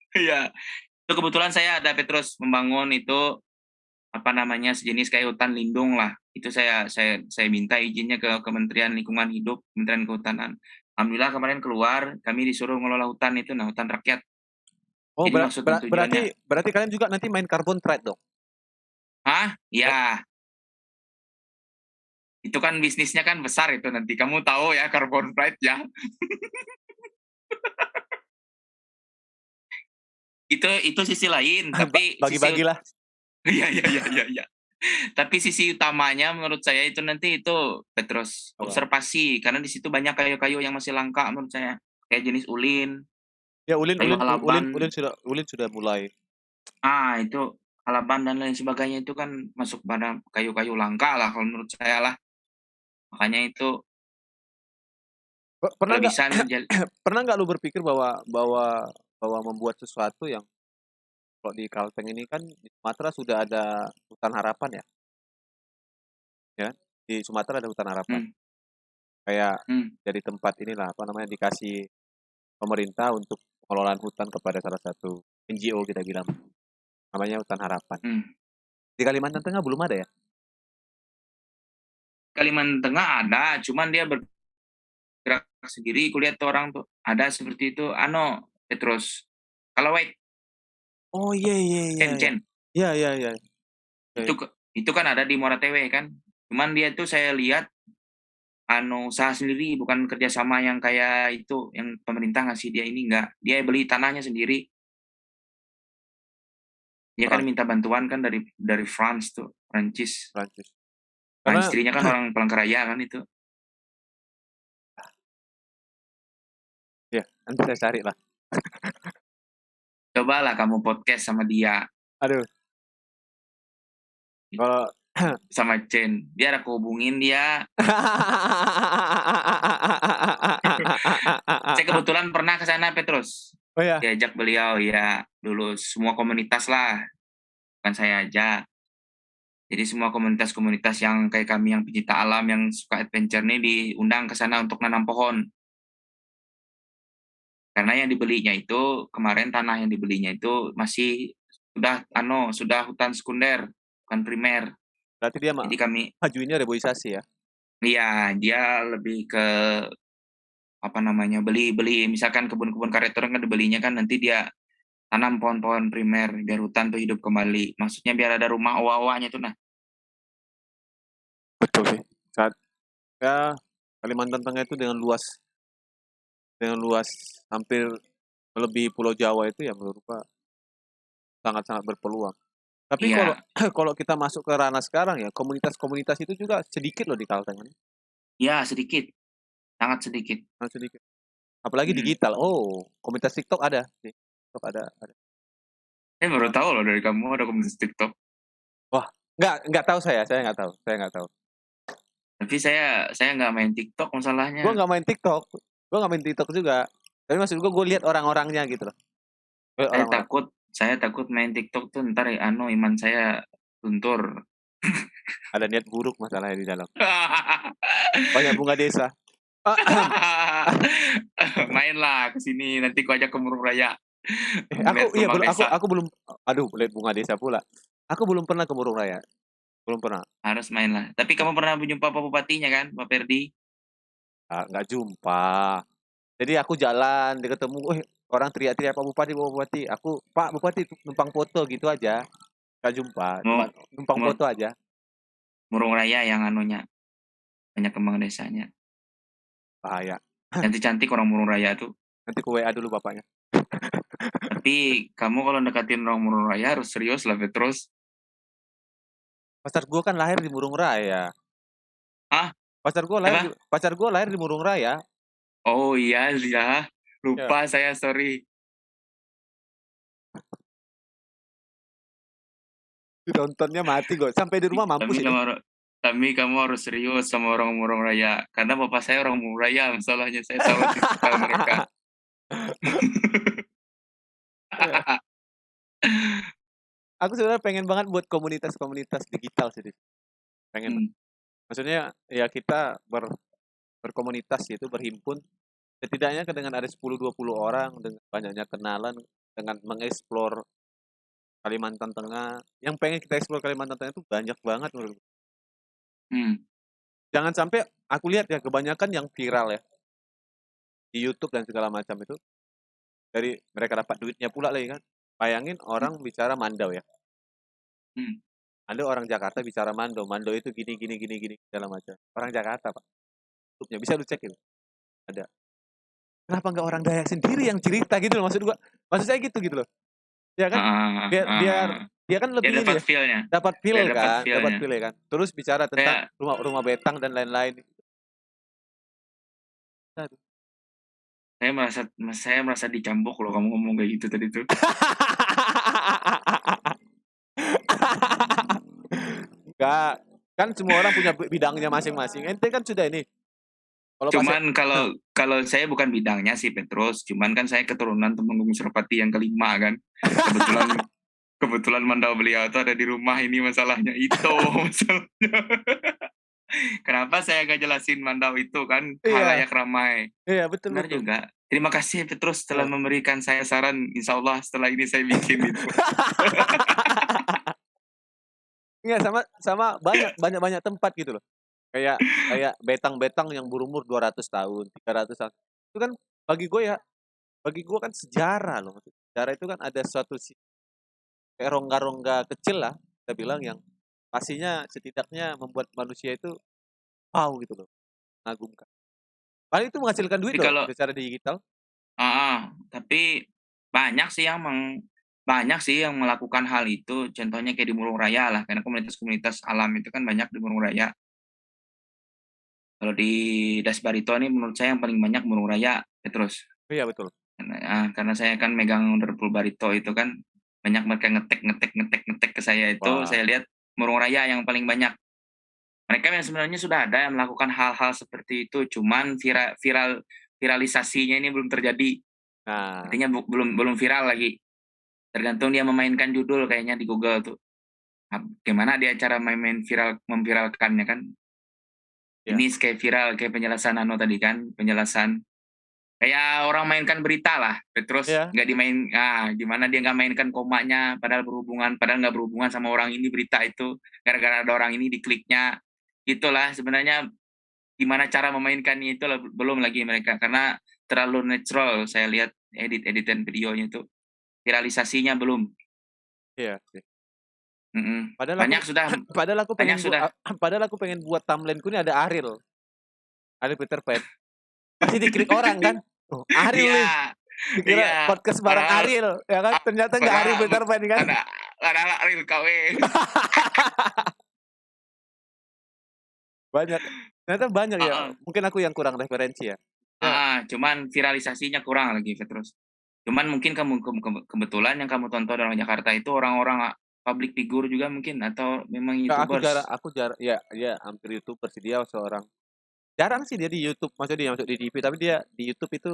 Iya. Itu kebetulan saya ada Petrus membangun itu apa namanya sejenis kayak hutan lindung lah. Itu saya minta izinnya ke Kementerian Lingkungan Hidup, Kementerian Kehutanan. Alhamdulillah kemarin keluar, kami disuruh ngelola hutan itu, nah hutan rakyat.
Oh,
Jadi maksud dan tujuannya,
berarti kalian juga nanti main carbon trade dong?
ya itu kan bisnisnya kan besar itu nanti. Kamu tahu ya carbon price ya. Itu sisi lain, tapi sisi
Bagi-bagilah.
iya. Tapi sisi utamanya menurut saya itu nanti itu Petrus
Apa?
observasi, karena di situ banyak kayu-kayu yang masih langka menurut saya. Kayak jenis ulin,
Ya,
kayu halaban,
ulin sudah mulai.
itu halaban dan lain sebagainya itu kan masuk pada kayu-kayu langka lah kalau menurut saya lah. Makanya itu
Pernah
kalau
nggak
bisa
pernah nggak lu berpikir bahwa bahwa bahwa membuat sesuatu yang kalau di Kalteng ini kan di Sumatera sudah ada hutan harapan ya, ya di Sumatera ada hutan harapan.
hmm,
Kayak
hmm,
jadi tempat inilah apa namanya dikasih pemerintah untuk pengelolaan hutan kepada salah satu NGO kita bilang namanya hutan harapan.
hmm.
Di Kalimantan Tengah belum ada ya?
Kalimantan Tengah ada, cuman dia bergerak sendiri. Kulihat tuh orang tuh ada seperti itu. Petrus. Kalau white,
Oh, iya iya iya iya.
Cen.
Iya iya iya.
Itu kan ada di Muara Tewe kan. Cuman dia tuh saya lihat usaha sendiri, bukan kerjasama yang kayak itu yang pemerintah ngasih dia ini, enggak. Dia beli tanahnya sendiri. Dia kan minta bantuan kan dari France tuh, Prancis. Nah,
Karena
istrinya kan orang Palangkaraya kan itu.
ya, nanti saya cari lah.
Cobalah kamu podcast sama dia.
Aduh. Kalau
sama Chen, biar aku hubungin dia. Saya kebetulan pernah ke sana, Petrus.
Oh ya.
Diajak beliau ya, dulu semua komunitas lah. Bukan saya aja. Jadi semua komunitas-komunitas yang kayak kami yang pecinta alam yang suka adventure nih diundang ke sana untuk nanam pohon. Karena yang dibelinya itu kemarin tanah yang dibelinya itu masih sudah hutan sekunder, bukan primer.
Berarti dia
Jadi kami
majuinnya reboisasi ya?
Iya, dia lebih ke beli misalkan kebun-kebun karet orang kan dibelinya kan nanti dia tanam pohon-pohon primer biar hutan tuh hidup kembali. Maksudnya biar ada rumah owa-owanya tuh nah.
Betul sih. Saat ya Kalimantan Tengah itu dengan luas hampir melebihi Pulau Jawa itu ya menurut Pak sangat-sangat berpeluang. Tapi
Iya.
kalau kita masuk ke ranah sekarang ya komunitas-komunitas itu juga sedikit loh di Kalteng ini.
Iya, sedikit. Sangat sedikit.
Sangat sedikit. Apalagi digital. Oh, komunitas TikTok ada sih. TikTok ada.
Saya baru tahu loh dari kamu ada komunitas TikTok.
Wah, nggak tahu saya nggak tahu.
Tapi saya nggak main TikTok masalahnya.
Gue nggak main TikTok juga. Tapi maksud gue lihat orang-orangnya gitu loh.
Saya takut main TikTok tuh ntar iman saya luntur.
Ada niat buruk masalahnya di dalam. Banyak bunga desa.
Mainlah ke sini nanti ku ajak ke Murung Raya.
Aku belum. Aduh, lihat bunga desa pula. Aku belum pernah ke Murung Raya. Belum pernah.
Harus main lah. Tapi kamu pernah berjumpa Pak Bupatinya kan, Pak Ferdi?
Nggak jumpa. Jadi aku jalan, dia ketemu, orang teriak-teriak Pak Bupati. Aku, Pak Bupati numpang foto gitu aja. Nggak jumpa, cuma numpang foto aja.
Murung Raya yang banyak kembang desanya.
Bahaya.
Cantik-cantik orang Murung Raya tuh.
Nanti ku WA dulu bapaknya.
Tapi kamu kalau deketin orang Murung Raya harus serius lah, Petrus.
Pacar gue kan lahir di Murung Raya.
Hah?
Pacar gue lahir di Murung Raya.
Oh iya, lupa ya. Saya sorry.
Nontonnya mati gue, sampai di rumah mampus.
Tapi kamu harus serius sama orang Murung Raya. Karena bapak saya orang Murung Raya, masalahnya saya tahu tipikal mereka.
Aku sebenarnya pengen banget buat komunitas digital sih. Pengen. Maksudnya ya kita berkomunitas itu berhimpun. Setidaknya dengan ada 10-20 orang dengan banyaknya kenalan dengan mengeksplor Kalimantan Tengah. Yang pengen kita eksplor Kalimantan Tengah itu banyak banget menurut gue. Jangan sampai aku lihat ya kebanyakan yang viral ya di YouTube dan segala macam itu dari mereka dapat duitnya pula lagi kan. Bayangin orang bicara Mandau ya. Ada orang Jakarta bicara Mandau itu gini segala macam. Orang Jakarta Pak. YouTube-nya bisa lu cek itu. Ada. Kenapa nggak orang Dayak sendiri yang cerita gitu loh maksud saya gitu loh. Ya kan? Biar dia kan lebih
dapat feel-nya.
Dapat feel kan. Terus bicara tentang rumah betang dan lain-lain.
Saya merasa dicambuk loh kamu ngomong kayak gitu tadi tuh.
Enggak, kan semua orang punya bidangnya masing-masing. Ente kan sudah ini.
Cuman kalau saya bukan bidangnya sih Petrus, cuman kan saya keturunan Temenggung Suropati yang kelima kan. Kebetulan Mandau beliau itu ada di rumah ini masalahnya itu masalahnya. Kenapa saya nggak jelasin Mandau itu kan halayak ramai.
Iya betul.
Benar juga. Terima kasih Petrus telah memberikan saya saran. Insya Allah setelah ini saya bikin itu.
Iya sama banyak tempat gitu loh. Kayak betang-betang yang berumur 200 tahun, 300 tahun. Itu kan bagi gue kan sejarah loh. Sejarah itu kan ada suatu kayak rongga-rongga kecil lah, kita bilang yang pastinya setidaknya membuat manusia itu wow gitu loh, mengagumkan. Paling itu menghasilkan duit
Tapi
loh
kalau
secara digital.
tapi banyak sih yang melakukan hal itu, contohnya kayak di Murung Raya lah, karena komunitas-komunitas alam itu kan banyak di Murung Raya. Kalau di Das Barito ini menurut saya yang paling banyak Murung Raya, Petrus.
Iya betul.
Karena saya kan megang Underpool Barito itu kan, banyak mereka ngetek ke saya itu,
Wah,
saya lihat Murung Raya yang paling banyak. Mereka yang sebenarnya sudah ada yang melakukan hal-hal seperti itu, cuman viralisasinya ini belum terjadi.
nah
Artinya belum viral lagi. Tergantung dia memainkan judul kayaknya di Google tuh. Gimana dia cara memviralkannya kan?
ya.
Ini kayak viral, kayak penjelasan tadi kan, penjelasan kayak orang mainkan berita lah, terus
Iya,
nggak gimana dia nggak mainkan komanya, padahal nggak berhubungan sama orang ini berita itu, gara-gara ada orang ini dikliknya, itulah sebenarnya gimana cara memainkannya itu belum lagi mereka, karena terlalu natural saya lihat editan videonya itu, viralisasinya belum.
iya sih. Padahal aku
Banyak sudah
padahal aku
banyak
pengen
sudah.
padahal aku pengen buat thumbnail-ku ini ada Ariel, ada Peter Pan. Pasti diklik orang kan? Oh, Ariel nih.
Iya,
Dikira
iya,
podcast bareng
padahal
Ariel, ya kan? Ternyata nggak Ariel
padahal
Peter Pan kan?
ada ada real KW.
Banyak. Ternyata banyak ya.
Heeh.
Mungkin aku yang kurang referensi ya. Ya,
Cuman viralisasinya kurang lagi terus. Cuman mungkin kebetulan yang kamu tonton orang Jakarta itu orang-orang public figure juga mungkin atau memang
nggak,
YouTubers.
aku jarang, ya, ya hampir YouTuber sih dia seorang. Jarang sih dia di YouTube, maksudnya dia masuk di TV, tapi dia di YouTube itu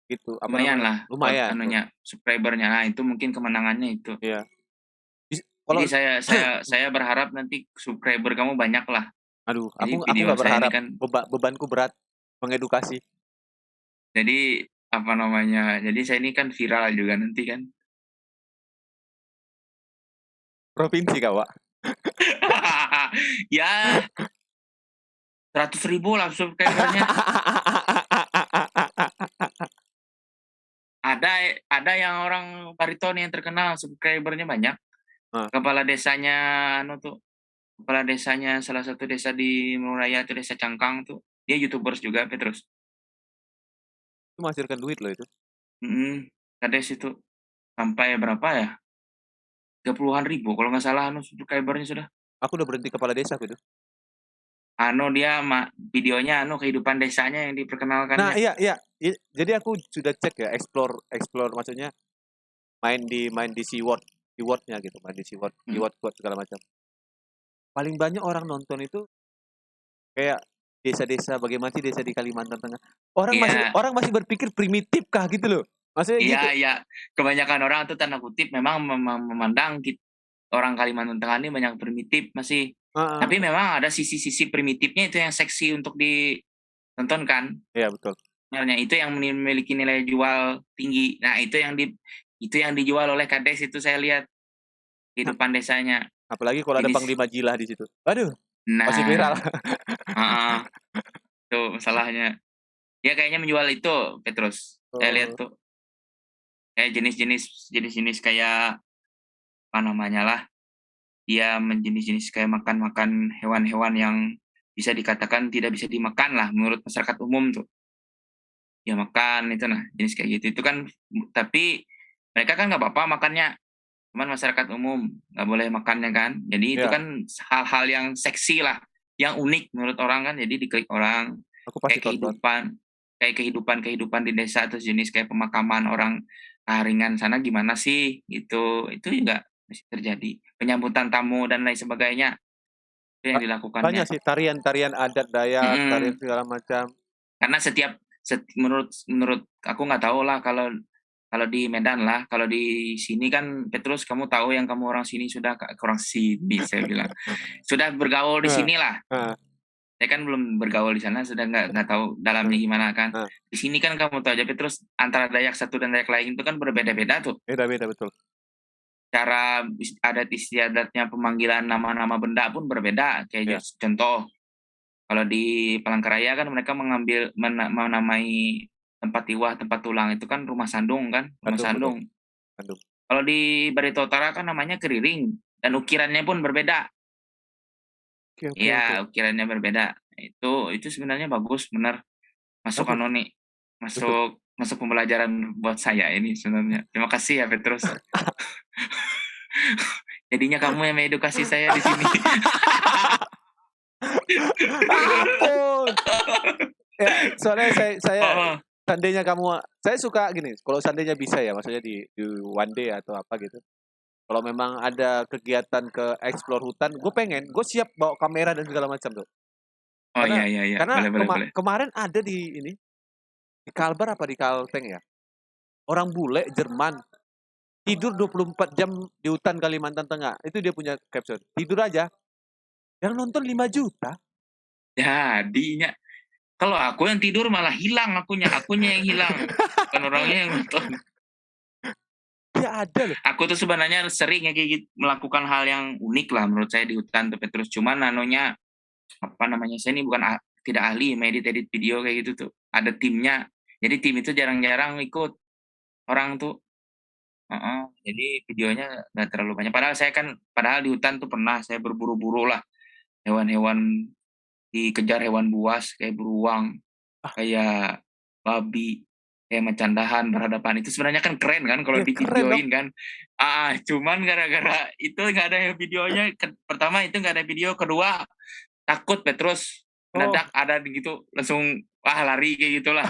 gitu, apa
Lumayan
namanya?
lah
Lumayan tuh.
subscribernya. Nah, itu mungkin kemenangannya itu.
Iya.
Jadi
Kalau
saya berharap nanti subscriber kamu banyak lah.
aduh,
Jadi
aku
video
nggak
saya ini
berharap
kan
bebanku berat mengedukasi
jadi apa namanya? Jadi saya ini kan viral juga nanti kan.
provinsi kak, Wak.
Ya, 100.000 lah subscribernya. Ada yang orang Barito nih yang terkenal subscribernya banyak.
Nah,
Kepala desanya kepala desanya salah satu desa di Muraya itu desa Cangkang tuh. Dia YouTubers juga, Petrus.
itu menghasilkan duit loh itu.
Kades itu sampai berapa ya? 30-an ribu kalau nggak salah subscribernya sudah.
Aku udah berhenti kepala desa aku itu.
Dia videonya kehidupan desanya yang
Nah,
diperkenalkannya.
iya, iya. Jadi aku sudah cek ya, explore maksudnya main di Seaword-nya gitu, main di Seaword,
Hmm.
Keyword segala macam. Paling banyak orang nonton itu kayak desa-desa, bagaimana sih desa di Kalimantan Tengah.
Iya,
Orang masih berpikir primitif kah gitu loh. Maksudnya
iya,
gitu.
iya. Kebanyakan orang tuh tanda kutip memang memandang orang Kalimantan Tengah ini banyak primitif masih.
Heeh.
Tapi memang ada sisi-sisi primitifnya itu yang seksi untuk ditonton kan.
Iya, betul.
Sebenarnya itu yang memiliki nilai jual tinggi. Nah, itu yang dijual oleh Kades itu saya lihat kehidupan desanya.
Apalagi kalau ada
Jenis
Panglima Jilah di situ. Aduh, pasti viral.
nah, heeh, itu masalahnya. Dia kayaknya menjual itu, Petrus. Saya lihat
Oh,
tuh kayak jenis-jenis kayak apa namanya lah. Dia jenis kayak makan-makan hewan-hewan yang bisa dikatakan tidak bisa dimakan lah menurut masyarakat umum tuh. Ya makan itu nah, jenis kayak gitu. Itu kan tapi mereka kan nggak apa-apa makannya, cuman masyarakat umum nggak boleh makannya kan. Jadi itu
ya,
kan hal-hal yang seksi lah, yang unik menurut orang kan. Jadi diklik orang
aku pasti
kayak
tonton.
kehidupan di desa atau jenis kayak pemakaman orang Kaharingan sana gimana sih gitu. Itu juga masih terjadi. Penyambutan tamu dan lain sebagainya itu yang
Banyak
dilakukannya.
sih tarian-tarian adat Dayak, tarian
Mm-mm.
segala macam.
Karena menurut menurut aku nggak tahu lah kalau kalau di Medan lah, kalau di sini kan Petrus kamu tahu yang kamu orang sini orang sini saya bilang sudah bergaul di
Heeh,
sini lah.
heeh,
Saya kan belum bergaul di sana, sudah nggak tahu dalamnya
heeh,
gimana kan.
heeh.
Di sini kan kamu tahu aja Petrus antara Dayak satu dan Dayak lain itu kan berbeda-beda tuh.
Beda-beda betul.
Cara adat istiadatnya pemanggilan nama-nama benda pun berbeda.
Ya,
Kayak contoh kalau di Palangkaraya kan mereka menamai tempat tiwah, tempat tulang itu kan rumah sandung kan, rumah
Bandung betul,
sandung.
Bandung.
Kalau di Barito Utara kan namanya keriring dan ukirannya pun berbeda.
Oke.
Iya, ukirannya berbeda. Itu sebenarnya bagus, benar. Masuk
Bagus.
nih,
Betul.
masuk pembelajaran buat saya ini sebenarnya. Terima kasih ya Petrus. Jadinya kamu yang mengedukasi saya di sini.
Ampun. Ya, soalnya saya
Oh,
seandainya saya suka gini, kalau seandainya bisa ya, maksudnya di one day atau apa gitu. Kalau memang ada kegiatan ke explore hutan, gue siap bawa kamera dan segala macam tuh.
oh
Karena
iya,
karena
boleh boleh boleh.
kemarin ada di Kalbar apa di Kalteng ya. Orang bule Jerman tidur 24 jam di hutan Kalimantan Tengah. Itu dia punya caption. Tidur aja. Yang nonton 5 juta.
Jadinya kalau aku yang tidur malah hilang akunya yang hilang. Bukan orangnya yang nonton.
Ya ada loh.
Aku tuh sebenarnya sering ya kayak gitu, melakukan hal yang unik lah menurut saya di hutan tuh Petrus. Cuman nanonya apa namanya saya ini bukan tidak ahli edit video kayak gitu tuh. Ada timnya. Jadi tim itu jarang-jarang ikut orang tuh. Jadi videonya nggak terlalu banyak. Padahal di hutan tuh pernah saya berburu-buru lah hewan-hewan, dikejar hewan buas kayak beruang, kayak babi, kayak macan dahan berhadapan. Itu sebenarnya kan keren kan kalau
Ya keren dong.
divideoin kan. Cuman gara-gara itu nggak ada videonya. Pertama itu nggak ada video, kedua takut Petrus
Oh.
mendadak ada gitu langsung lari kayak gitulah.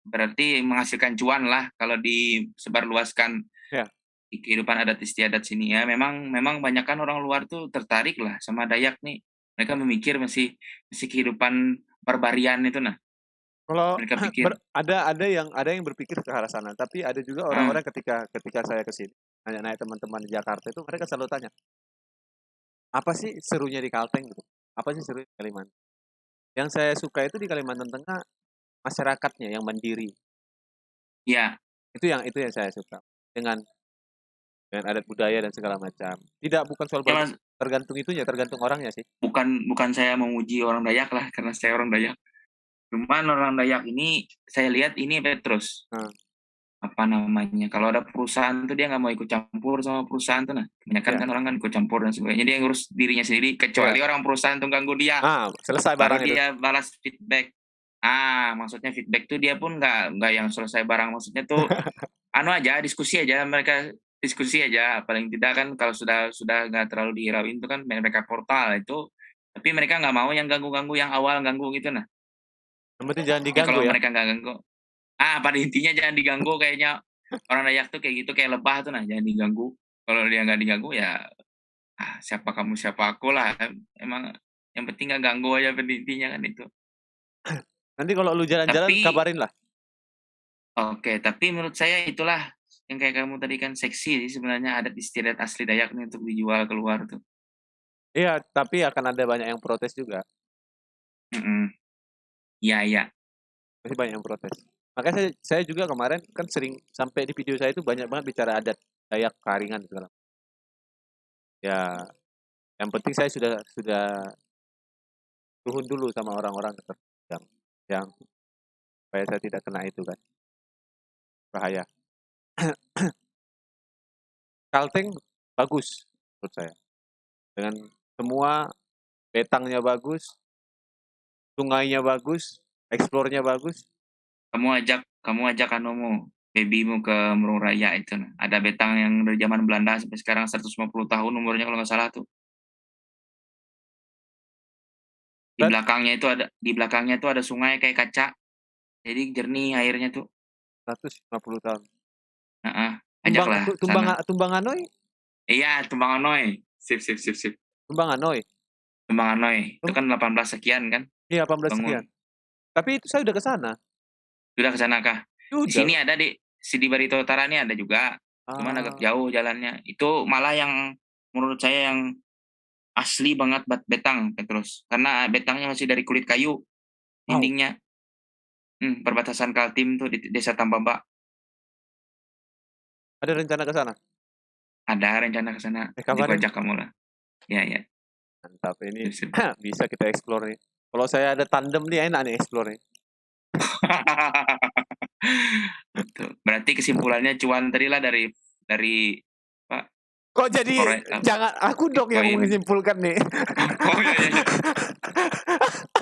Berarti menghasilkan cuan lah kalau disebarluaskan
Ya.
di kehidupan adat istiadat sini ya. Memang banyak kan orang luar tuh tertarik lah sama Dayak nih. Mereka memikir masih kehidupan barbarian itu nah.
Kalau
Mereka pikir.
ada yang berpikir ke arah sana, tapi ada juga orang-orang ketika saya ke sini, nanya-nanya teman-teman di Jakarta itu mereka selalu tanya, apa sih serunya di Kalteng gitu? Apa sih serunya di Kalimantan? Yang saya suka itu di Kalimantan Tengah masyarakatnya yang mandiri.
Ya,
Itu yang saya suka. Dengan adat budaya dan segala macam. Bukan soal
ya
bagus,
Mas,
tergantung orangnya sih.
bukan saya memuji orang Dayak lah karena saya orang Dayak. Cuman orang Dayak ini saya lihat ini Petrus. Apa namanya, kalau ada perusahaan tuh dia nggak mau ikut campur sama perusahaan tuh nah. Kebanyakan kan orang kan ikut campur dan sebagainya, dia ngurus dirinya sendiri, kecuali orang perusahaan tuh ganggu dia,
Selesai
baru
barang itu.
dia balas feedback. Maksudnya feedback tuh dia pun nggak yang selesai barang, maksudnya tuh aja diskusi aja, mereka diskusi aja, paling tidak kan kalau sudah nggak terlalu dihirauin itu kan mereka portal itu, tapi mereka nggak mau yang ganggu yang awal ganggu gitu nah.
Yang penting jangan
Ya
diganggu
kalau
ya.
mereka nggak ganggu, pada intinya jangan diganggu, kayaknya orang Dayak tuh kayak gitu, kayak lebah tuh nah, jangan diganggu. Kalau dia nggak diganggu ya siapa kamu siapa aku lah, emang yang penting nggak ganggu aja pada intinya kan itu.
Nanti kalau lu jalan-jalan
Tapi
kabarin lah.
oke, tapi menurut saya itulah yang kayak kamu tadi kan seksi sih sebenarnya adat istiadat asli Dayak nih untuk dijual keluar tuh.
Iya, tapi akan ada banyak yang protes juga.
Iya.
Pasti banyak yang protes. Makanya saya juga kemarin kan sering sampai di video saya itu banyak banget bicara adat Dayak Karingan segala. Ya, yang penting saya sudah tuhun dulu sama orang-orang yang supaya saya tidak kena itu kan. Bahaya. Kalteng bagus menurut saya. Dengan semua betangnya bagus, sungainya bagus, eksplornya bagus.
Kamu ajak anumu, babymu ke Murung Raya itu nah. Ada betang yang dari zaman Belanda sampai sekarang 150 tahun umurnya kalau nggak salah tuh.
Dan
Di belakangnya itu ada sungai kayak kaca. Jadi jernih airnya tuh.
150 tahun.
Ajaklah sana.
Tumbang Hanoi?
Iya, Tumbang Hanoi. Sip.
Tumbang Hanoi.
Tumbang Hanoi. Itu kan 18 sekian kan?
Iya, 18 sekian.
Bangun.
Tapi itu saya udah ke sana.
Sudah ke sana kah? Di sini ada di Barito Utara ini ada juga. Cuman agak jauh jalannya. Itu malah yang menurut saya yang asli banget betang Petrus. Karena betangnya masih dari kulit kayu dindingnya. Perbatasan Kaltim tuh di Desa Tambamba.
Ada rencana ke sana?
Ada rencana ke sana. Nanti
Kabarin.
ajak kamu lah. Ya.
Mantap ini. Bisa kita explore nih. Kalau saya ada tandem nih enak nih explore nih.
Betul. Berarti kesimpulannya cuan tadi lah dari Pak
Kok jadi jangan aku dong yang menyimpulkan nih.
Oh iya.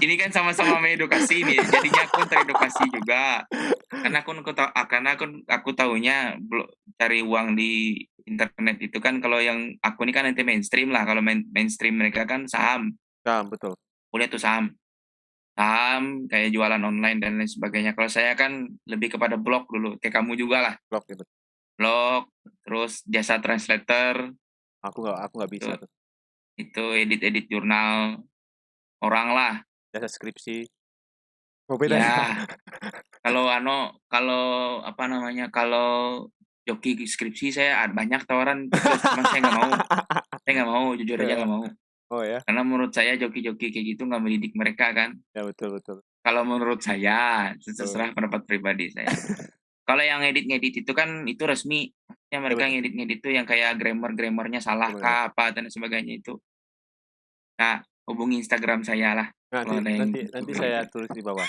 Ini kan sama-sama mengedukasi nih, jadinya aku teredukasi juga. Karena aku tahunya cari uang di internet itu kan kalau yang aku ini kan nanti mainstream lah, kalau mainstream mereka kan saham.
Saham, betul.
Kuliah tuh saham. Saham, kayak jualan online dan lain sebagainya. Kalau saya kan lebih kepada blog dulu, kayak kamu juga lah.
Blog ya, betul.
Blog, terus jasa translator.
Aku nggak bisa tuh.
Itu edit jurnal orang lah.
Jasa skripsi. Oh, beda
ya. Kalau apa namanya, kalau joki skripsi saya ada banyak tawaran, cuma saya nggak mau. Saya nggak mau, jujur aja nggak mau.
Oh ya?
Karena menurut saya joki-joki kayak gitu nggak mendidik mereka kan.
Ya betul.
Kalau menurut saya, terserah pendapat pribadi saya. Kalau yang ngedit itu kan itu resmi. Ya mereka ngedit itu yang kayak grammarnya salah kah apa dan sebagainya itu. Nah, hubungi Instagram saya lah.
Nanti saya tulis di bawah.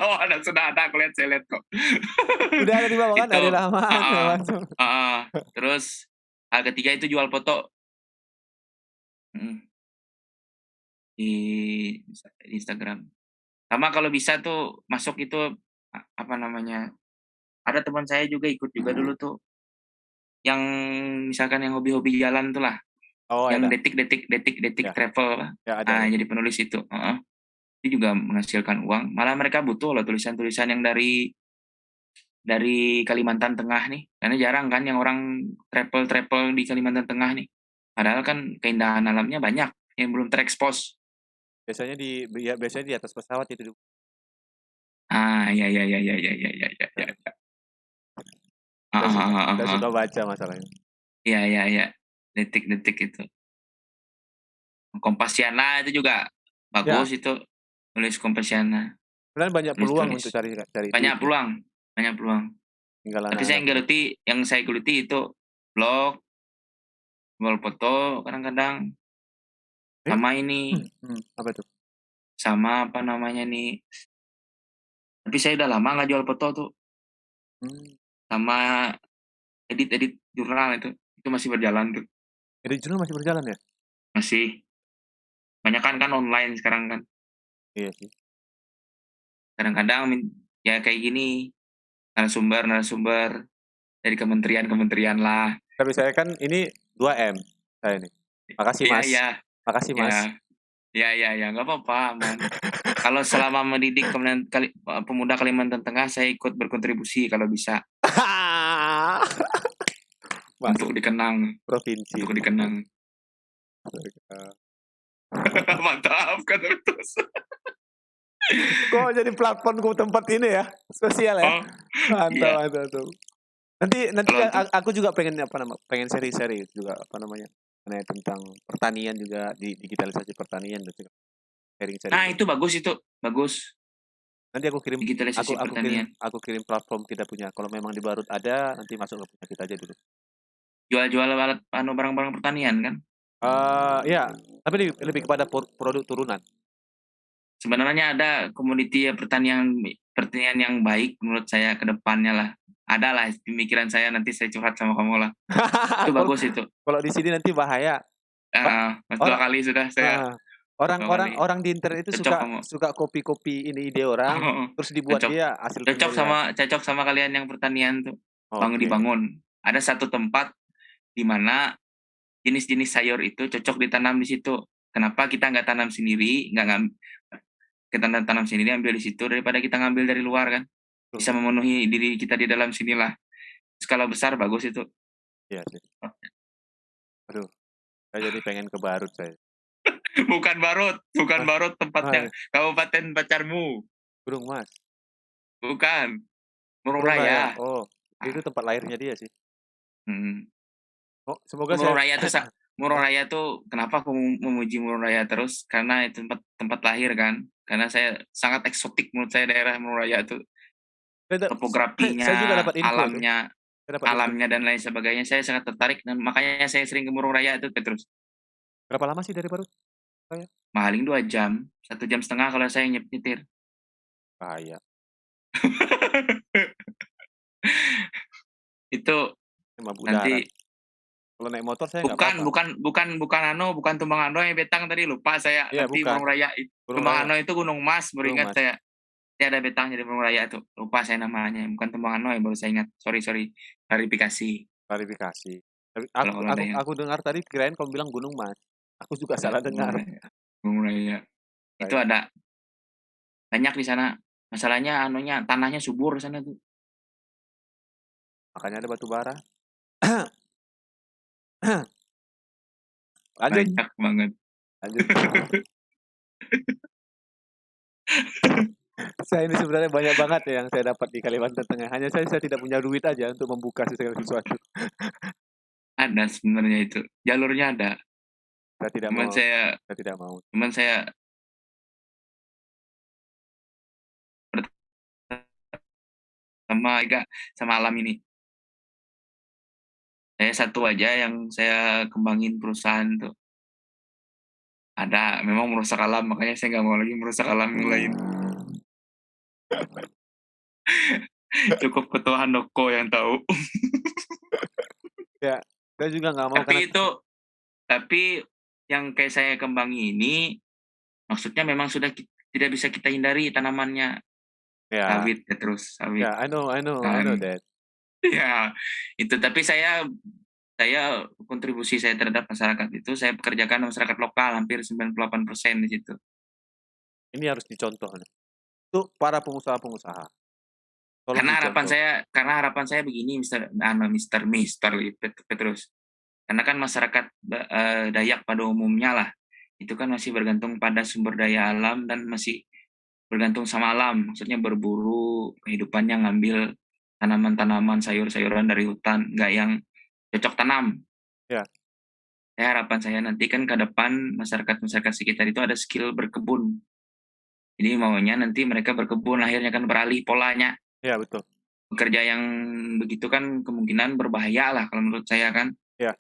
Oh, sudah ada, saya lihat kok.
Udah ada di bawah kan? Ada lama.
Terus hal ketiga itu jual foto. Di Instagram. Sama kalau bisa tuh masuk itu apa namanya? Ada teman saya juga ikut juga dulu tuh. Yang misalkan yang hobi-hobi jalan tuh lah.
Oh,
yang
ada.
detik travel lah.
Ya, ada.
Jadi penulis itu. Itu juga menghasilkan uang. Malah mereka butuh loh tulisan-tulisan yang dari Kalimantan Tengah nih. Karena jarang kan yang orang travel di Kalimantan Tengah nih. Padahal kan keindahan alamnya banyak yang belum terekspos.
Biasanya di atas pesawat itu.
Ya.
Kita suka baca masalahnya.
Iya. Detik-detik itu. Kompasiana itu juga bagus itu. Nulis Kompasiana.
Sebenarnya banyak peluang untuk cari
banyak peluang. Tapi yang saya geluti itu blog, jual foto kadang-kadang. Sama ini.
Apa tuh?
Sama apa namanya nih. Tapi saya udah lama nggak jual foto tuh. Sama edit jurnal itu masih berjalan tuh.
Edit jurnal masih berjalan ya?
Masih. Banyak kan online sekarang kan.
Iya sih.
Kadang-kadang ya kayak gini narasumber dari kementerian lah.
Tapi saya kan ini 2M saya nih. Makasih Mas.
Iya.
Makasih Mas.
Ya, nggak apa-apa, aman. Kalau selama mendidik pemuda Kalimantan Tengah, saya ikut berkontribusi kalau bisa. Untuk dikenang.
Provinsi.
Untuk dikenang. Mantap, kata terus.
Kok jadi platformku tempat ini ya? Sosial ya? Mantap. Nanti aku juga pengen seri-seri juga tentang pertanian juga, di digitalisasi pertanian gitu. Sharing-sharing.
Nah, itu bagus.
Nanti aku kirim
digitalisasi pertanian.
Aku kirim platform kita punya. Kalau memang di Barut ada, nanti masuk ke punya kita aja dulu.
Jual alat barang-barang pertanian kan?
Ya, tapi lebih kepada produk turunan.
Sebenarnya ada komoditi pertanian yang baik menurut saya ke depannya lah. Ada lah pemikiran saya, nanti saya curhat sama kamu lah. Itu bagus itu.
Kalau di sini nanti bahaya.
2 kali sudah saya.
Orang di internet itu suka copy ini ide orang, terus dibuat dia hasil.
Cocok sama kalian yang pertanian tuh. Dibangun. Ada satu tempat di mana jenis-jenis sayur itu cocok ditanam di situ. Kenapa kita nggak tanam sendiri, kita tanam sendiri, ambil di situ daripada kita ngambil dari luar kan? Bisa memenuhi diri kita di dalam sinilah. Skala besar bagus itu.
Iya sih. Aduh, saya jadi pengen ke Barut saya.
Bukan Barut tempatnya. Kabupaten pacarmu.
Gunung Mas.
Bukan. Murung Raya.
Oh, itu tempat lahirnya dia sih. Oh, semoga
Murung Raya tuh kenapa aku memuji Murung Raya terus? Karena itu tempat lahir kan. Karena saya sangat eksotik menurut saya daerah Murung Raya itu. Topografinya, alamnya dan lain sebagainya, saya sangat tertarik dan makanya saya sering ke Murung Raya itu terus.
Berapa lama sih dari Barut?
Paling 2 jam, 1,5 jam kalau saya nyetir.
Bahaya.
Itu nanti
Kalau naik motor saya nggak apa-apa.
Bukan Tumbang Ano yang Betang tadi, lupa saya.
Iya,
Nanti
bukan.
Burung Raya.
Burung
Tumbang
Raya.
Ano itu Gunung Mas, baru
Gunung
ingat
Mas.
saya. Dia ada Betang jadi Burung Raya itu. Lupa saya namanya. Bukan Tumbang Ano baru saya ingat. Sorry. Klarifikasi.
Klarifikasi. Tapi
Kalau ada yang
aku dengar tadi kirain kamu bilang Gunung Mas. Aku juga salah
Burung
dengar.
Raya. Burung Raya. Itu
Raya.
ada banyak di sana. Masalahnya tanahnya subur sana tuh.
Makanya ada batu bara. Lanjut.
Banyak banget.
Lanjut. Saya ini sebenarnya banyak banget ya yang saya dapat di Kalimantan Tengah. Hanya saya tidak punya duit aja untuk membuka segala sesuatu.
Ada sebenarnya itu. Jalurnya ada.
Saya tidak
Cuman
mau.
saya
Saya tidak mau.
cuman saya sama alam ini. Saya satu aja yang saya kembangin perusahaan tuh. Ada, memang merusak alam, makanya saya nggak mau lagi merusak alam yang lain. Cukup ketua Handoko yang tahu.
Ya, saya juga nggak mau
Tapi yang kayak saya kembangin ini, maksudnya memang sudah tidak bisa kita hindari tanamannya.
ya.
Sawit ya terus, sawit.
Ya, I know that.
Ya, itu. Tapi saya kontribusi saya terhadap masyarakat itu, saya pekerjakan masyarakat lokal hampir 98% di situ.
Ini harus dicontoh. Untuk para pengusaha-pengusaha.
Karena harapan saya begini, Mister Petrus. Karena kan masyarakat Dayak pada umumnya lah, itu kan masih bergantung pada sumber daya alam dan masih bergantung sama alam. Maksudnya berburu, kehidupannya ngambil tanaman-tanaman, sayur-sayuran dari hutan, nggak yang cocok tanam.
Ya.
Harapan saya nanti kan ke depan masyarakat sekitar itu ada skill berkebun. Jadi maunya nanti mereka berkebun, akhirnya kan beralih polanya.
Ya, betul.
Bekerja yang begitu kan kemungkinan berbahaya lah kalau menurut saya kan.
Ya.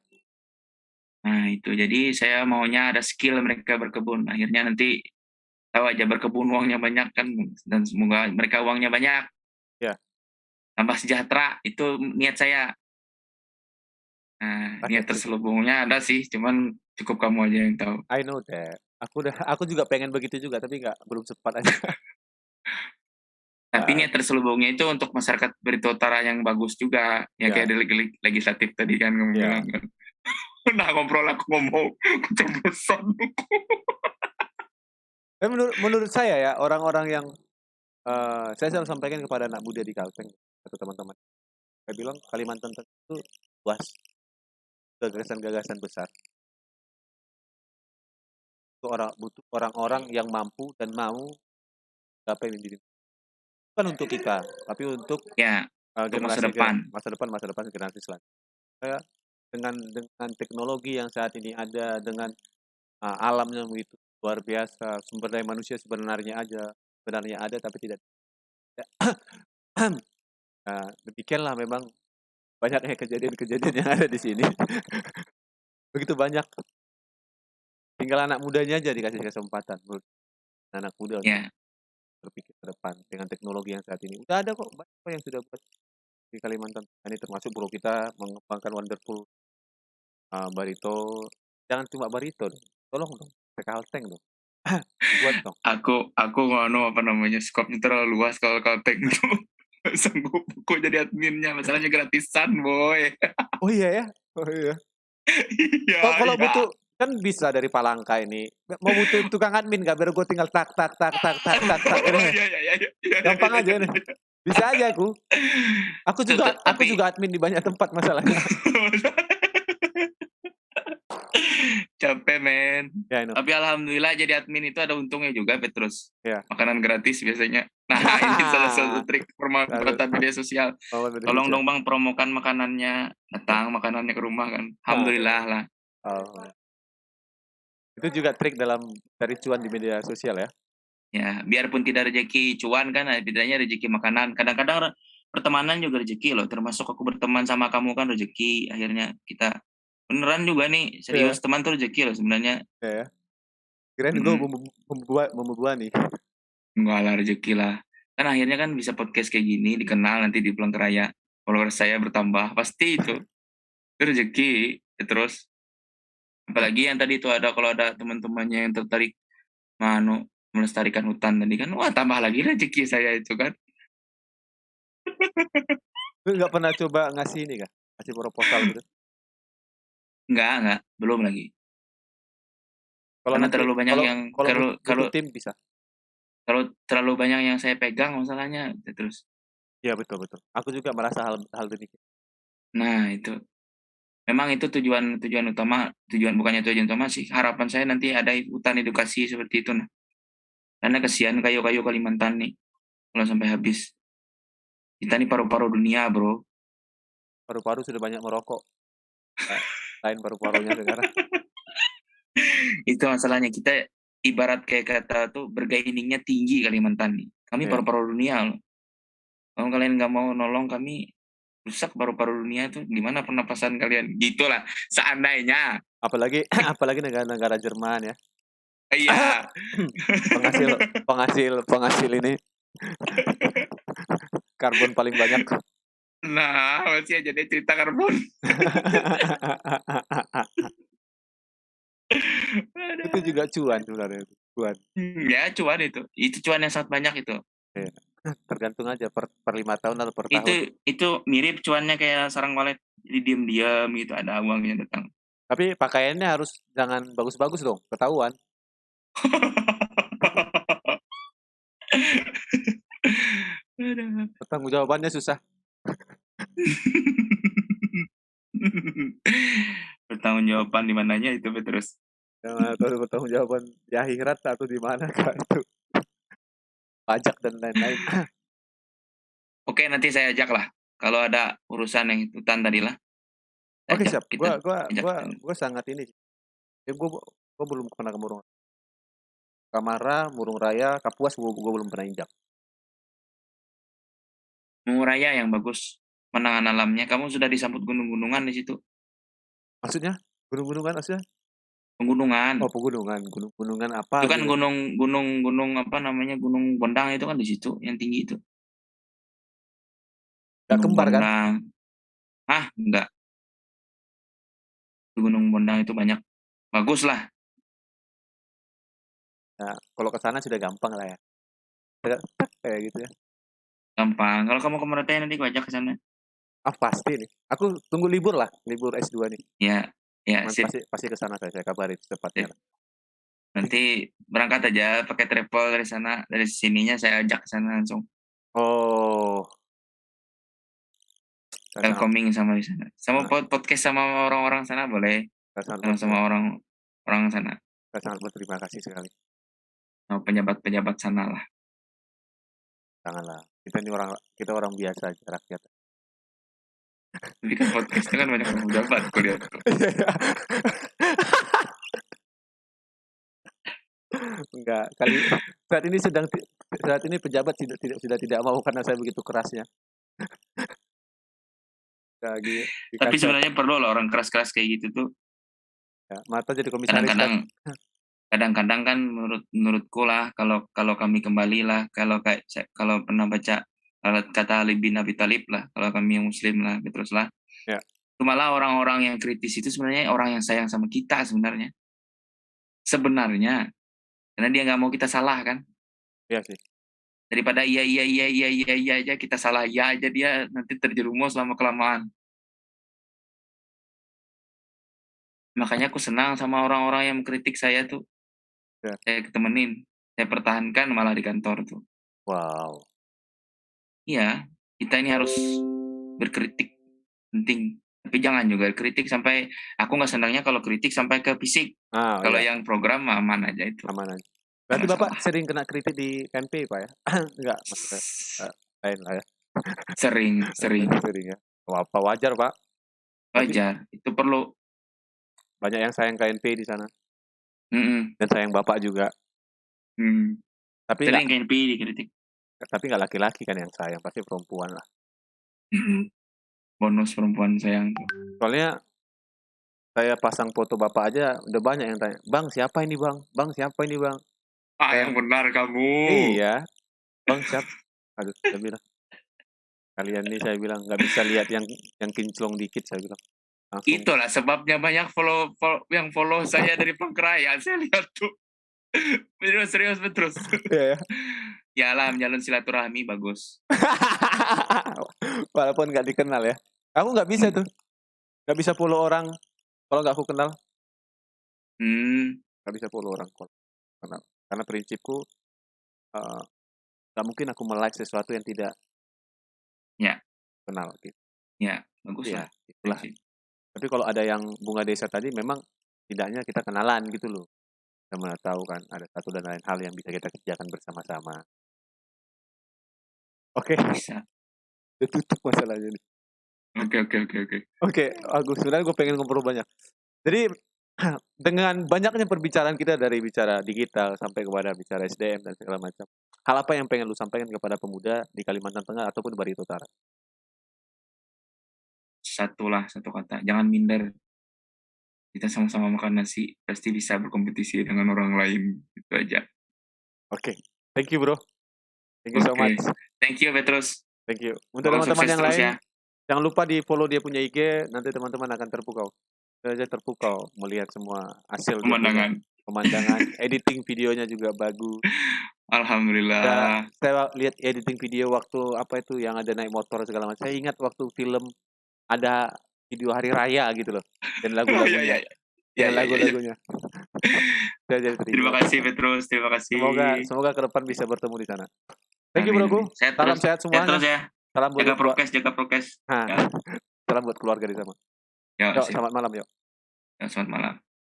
Nah itu, jadi saya maunya ada skill mereka berkebun. Akhirnya nanti tahu aja berkebun uangnya banyak kan, dan semoga mereka uangnya banyak.
Ya.
Tambah sejahtera, itu niat saya. Nah, niat terselubungnya ada sih, cuman cukup kamu aja yang tahu.
I know that. Aku juga pengen begitu juga, tapi belum sempat aja.
Tapi niat terselubungnya itu untuk masyarakat Barito Utara yang bagus juga, ya kayak delik legislatif tadi kan kamu bilang kan. Nah ngobrol aku ngomong keceplosan.
Menurut saya ya, orang-orang yang saya selalu sampaikan kepada anak muda di Kalteng atau teman-teman, saya bilang Kalimantan itu luas, gagasan-gagasan besar. Butuh orang-orang yang mampu dan mau apa yang diri. Bukan untuk kita, tapi untuk
generasi
masa depan generasi selanjutnya. Dengan teknologi yang saat ini ada, dengan alamnya begitu luar biasa, sumber daya manusia sebenarnya ada tapi tidak. Demikianlah memang banyaknya kejadian-kejadian yang ada di sini. Begitu banyak. Tinggal anak mudanya aja dikasih kesempatan, anak muda untuk berpikir ke depan dengan teknologi yang saat ini. Udah ada kok banyak yang sudah buat di Kalimantan. Ini termasuk bro kita mengembangkan Wonderful Barito. Jangan cuma Barito dong. Tolong dong, Kalteng dong. Buat dong.
Aku skopnya terlalu luas kalau Kalteng itu. Sanggup aku jadi adminnya, masalahnya gratisan boy.
Oh iya ya. Kalau butuh kan bisa dari Palangka ini. Mau butuh tukang admin nggak? Biar gue tinggal tak.
Iya.
Gampang aja nih. Bisa aja aku. Aku juga admin di banyak tempat masalahnya.
Capek men. Tapi alhamdulillah jadi admin itu ada untungnya juga Petrus. Makanan gratis biasanya. Nah ini salah satu trik pemanfaatan media sosial. Tolong dong bang promokan makanannya, datang makanannya ke rumah kan. Alhamdulillah lah.
Itu juga trik dalam cari cuan di media sosial ya.
Ya biarpun tidak rezeki cuan kan, bedanya rezeki makanan. Kadang-kadang pertemanan juga rezeki loh. Termasuk aku berteman sama kamu kan rezeki. Akhirnya kita beneran juga nih serius teman tuh rezeki loh sebenarnya.
Kirain gue membuat nih.
Enggak lah, rezeki lah. Kan akhirnya kan bisa podcast kayak gini, dikenal nanti di Palangkaraya. Followers saya bertambah, pasti itu. Itu rezeki. Ya, terus apalagi yang tadi itu kalau ada teman-temannya yang tertarik melestarikan hutan tadi kan, wah tambah lagi rezeki saya itu kan.
Lu nggak pernah coba ngasih ini kah? Ngasih proposal gitu?
Enggak, belum lagi.
Kalau
Karena
nanti kalau butuh
kalau
tim bisa.
kalau terlalu banyak yang saya pegang masalahnya ya, terus.
Iya betul betul. Aku juga merasa hal hal demikian.
Nah, itu. Memang itu bukannya tujuan utama sih. Harapan saya nanti ada hutan edukasi seperti itu nah. Karena kesian kayu-kayu Kalimantan nih kalau sampai habis. Kita nih paru-paru dunia, Bro.
Paru-paru sudah banyak merokok. Nah, lain paru-parunya sekarang.
Itu masalahnya, kita ibarat kayak kata tuh bergainingnya tinggi Kalimantan nih. Kami
Iya.
paru-paru dunia loh. Kalau kalian nggak mau nolong kami, rusak paru-paru dunia tuh gimana pernapasan kalian? Gitulah seandainya.
Apalagi apalagi negara-negara Jerman ya.
Iya.
penghasil penghasil ini karbon paling banyak.
Nah, masih aja deh cerita karbon.
Itu juga cuan sebenarnya. Cuan.
Ya, cuan itu. Itu cuan yang sangat banyak itu.
Iya. Tergantung aja per 5 tahun atau per
Itu
tahun.
itu mirip cuannya kayak sarang walet. Jadi diam-diam gitu ada uangnya datang.
Tapi pakaiannya harus jangan bagus-bagus dong, ketahuan.
Aduh.
Pertanggung jawabannya susah.
Pertanggungjawaban di mananya itu terus.
Kalau bertanggung jawaban di akhirat atau di mana kah itu pajak dan lain-lain.
Oke, nanti saya ajak lah. Kalau ada urusan yang hutan tadi lah. Saya
Oke
ajak
siap.
kita ajak.
Gua sangat ini. Ya gua belum pernah ke Murung. Kamara, Murung Raya, Kapuas gua belum pernah injak.
Muraya yang bagus. Menangan alamnya. Kamu sudah disambut gunung-gunungan di situ.
Maksudnya gunung-gunungan maksudnya?
Pegunungan.
Oh pegunungan, gunung-gunungan apa
Itu kan
gitu?
gunung apa namanya, Gunung Bondang itu kan di situ yang tinggi itu.
Gak
Gunung
kembar kan?
Bondang. Ah, enggak. Di Gunung Bondang itu banyak. Bagus lah.
Nah, kalau ke sana sudah gampang lah ya. Kayak gitu ya.
Gampang. Kalau kamu ke Meratai nanti aku ajak ke sana.
Ah pasti nih. Aku tunggu libur lah, libur S2 nih.
Ya, ya,
Man,
sip.
pasti ke sana saya kabarin secepatnya
Sip.
lah.
Nanti berangkat aja pakai travel dari sana, dari sininya saya ajak ke sana langsung.
Oh, saya sangat,
Welcoming sama di sana. Sama podcast sama orang-orang sana boleh.
saya sangat
Sama-sama orang sana.
saya sangat berterima kasih sekali.
Sama pejabat-pejabat sana lah.
Janganlah. Kita orang biasa aja rakyat.
Jadi kan podcast itu kan banyak orang pejabat aku lihat tuh.
Enggak, saat ini pejabat sudah tidak mau karena saya begitu kerasnya. Lagi
Tapi
dikasih
sebenarnya perlu loh orang keras-keras kayak gitu tuh.
ya, Mata jadi komisaris kan.
Kadang-kadang kan menurutku lah, kalau kami kembali lah, kalau pernah baca kata Ali bin Abi Thalib lah, kalau kami yang Muslim lah, terus lah.
Ya.
Itu malah orang-orang yang kritis itu sebenarnya orang yang sayang sama kita sebenarnya. Sebenarnya, karena dia nggak mau kita salah kan.
Iya sih.
Daripada iya aja kita salah iya aja, dia nanti terjerumus lama kelamaan. Makanya aku senang sama orang-orang yang mengkritik saya tuh.
Ya.
Saya temenin, saya pertahankan malah di kantor tuh.
Wow.
Iya, kita ini harus berkritik, penting. Tapi jangan juga kritik sampai, aku nggak senangnya kalau kritik sampai ke fisik. Kalau
Iya.
yang program aman aja itu.
Aman aja. Berarti
Nggak
Bapak
masalah.
sering kena kritik di KNP Pak ya? Enggak, maksudnya lain lah ya.
Sering.
Sering ya. Apa wajar Pak?
Wajar, itu perlu.
Banyak yang sayang KNP di sana.
Mm-mm.
Dan sayang Bapak juga. Tapi
Sering KNP dikritik.
nggak laki-laki kan yang sayang, pasti perempuan lah.
Bonus perempuan sayang.
Soalnya saya pasang foto Bapak aja udah banyak yang tanya, "Bang, siapa ini, Bang? Bang, siapa ini, Bang?"
Yang benar kamu.
Iya. Bang, siapa? Aduh, saya bilang. Kalian nih saya bilang nggak bisa lihat yang kinclong dikit saya bilang. langsung.
Itulah sebabnya banyak yang follow saya dari Pangkrayan. Saya lihat tuh. Serius Petrus.
Iya ya.
Ya lah, menjalin silaturahmi bagus.
Walaupun nggak dikenal ya. Aku nggak bisa tuh. Nggak bisa follow orang kalau nggak aku kenal. Nggak bisa follow orang kalau kenal. Karena prinsipku nggak mungkin aku like sesuatu yang tidak kenal gitu.
Ya, bagus
ya,
lah.
Itulah. Tapi kalau ada yang Bunga Desa tadi memang tidaknya kita kenalan gitu loh. Kita mana tahu kan ada satu dan lain hal yang bisa kita kerjakan bersama-sama. Oke.
Bisa.
Udah tutup masalahnya nih. Oke, Agus, sebenarnya gue pengen ngobrol banyak. Jadi dengan banyaknya perbicaraan kita dari bicara digital sampai kepada bicara SDM dan segala macam. Hal apa yang pengen lu sampaikan kepada pemuda di Kalimantan Tengah ataupun Barito Utara?
Satu kata, jangan minder. Kita sama-sama makan nasi, pasti bisa berkompetisi dengan orang lain. Itu aja.
Oke. Thank you, bro. Thank you so much.
Thank you, Petrus.
Thank you. Untuk teman-teman yang lain, jangan lupa di follow dia punya IG, nanti teman-teman akan terpukau. Saya terpukau melihat semua hasil pemandangan, editing videonya juga bagus.
Alhamdulillah.
Saya lihat editing video waktu apa itu yang ada naik motor segala macam. Saya ingat waktu film ada video hari raya gitu loh, dan lagu-lagunya. Lagu-lagunya.
Terima kasih Petrus, terima kasih.
Semoga ke depan bisa bertemu di sana. Thank you, bro. Salam sehat semuanya.
Ya. Salam buat jaga prokes.
Salam buat keluarga di sana. Yuk, selamat malam, yuk.
Selamat malam.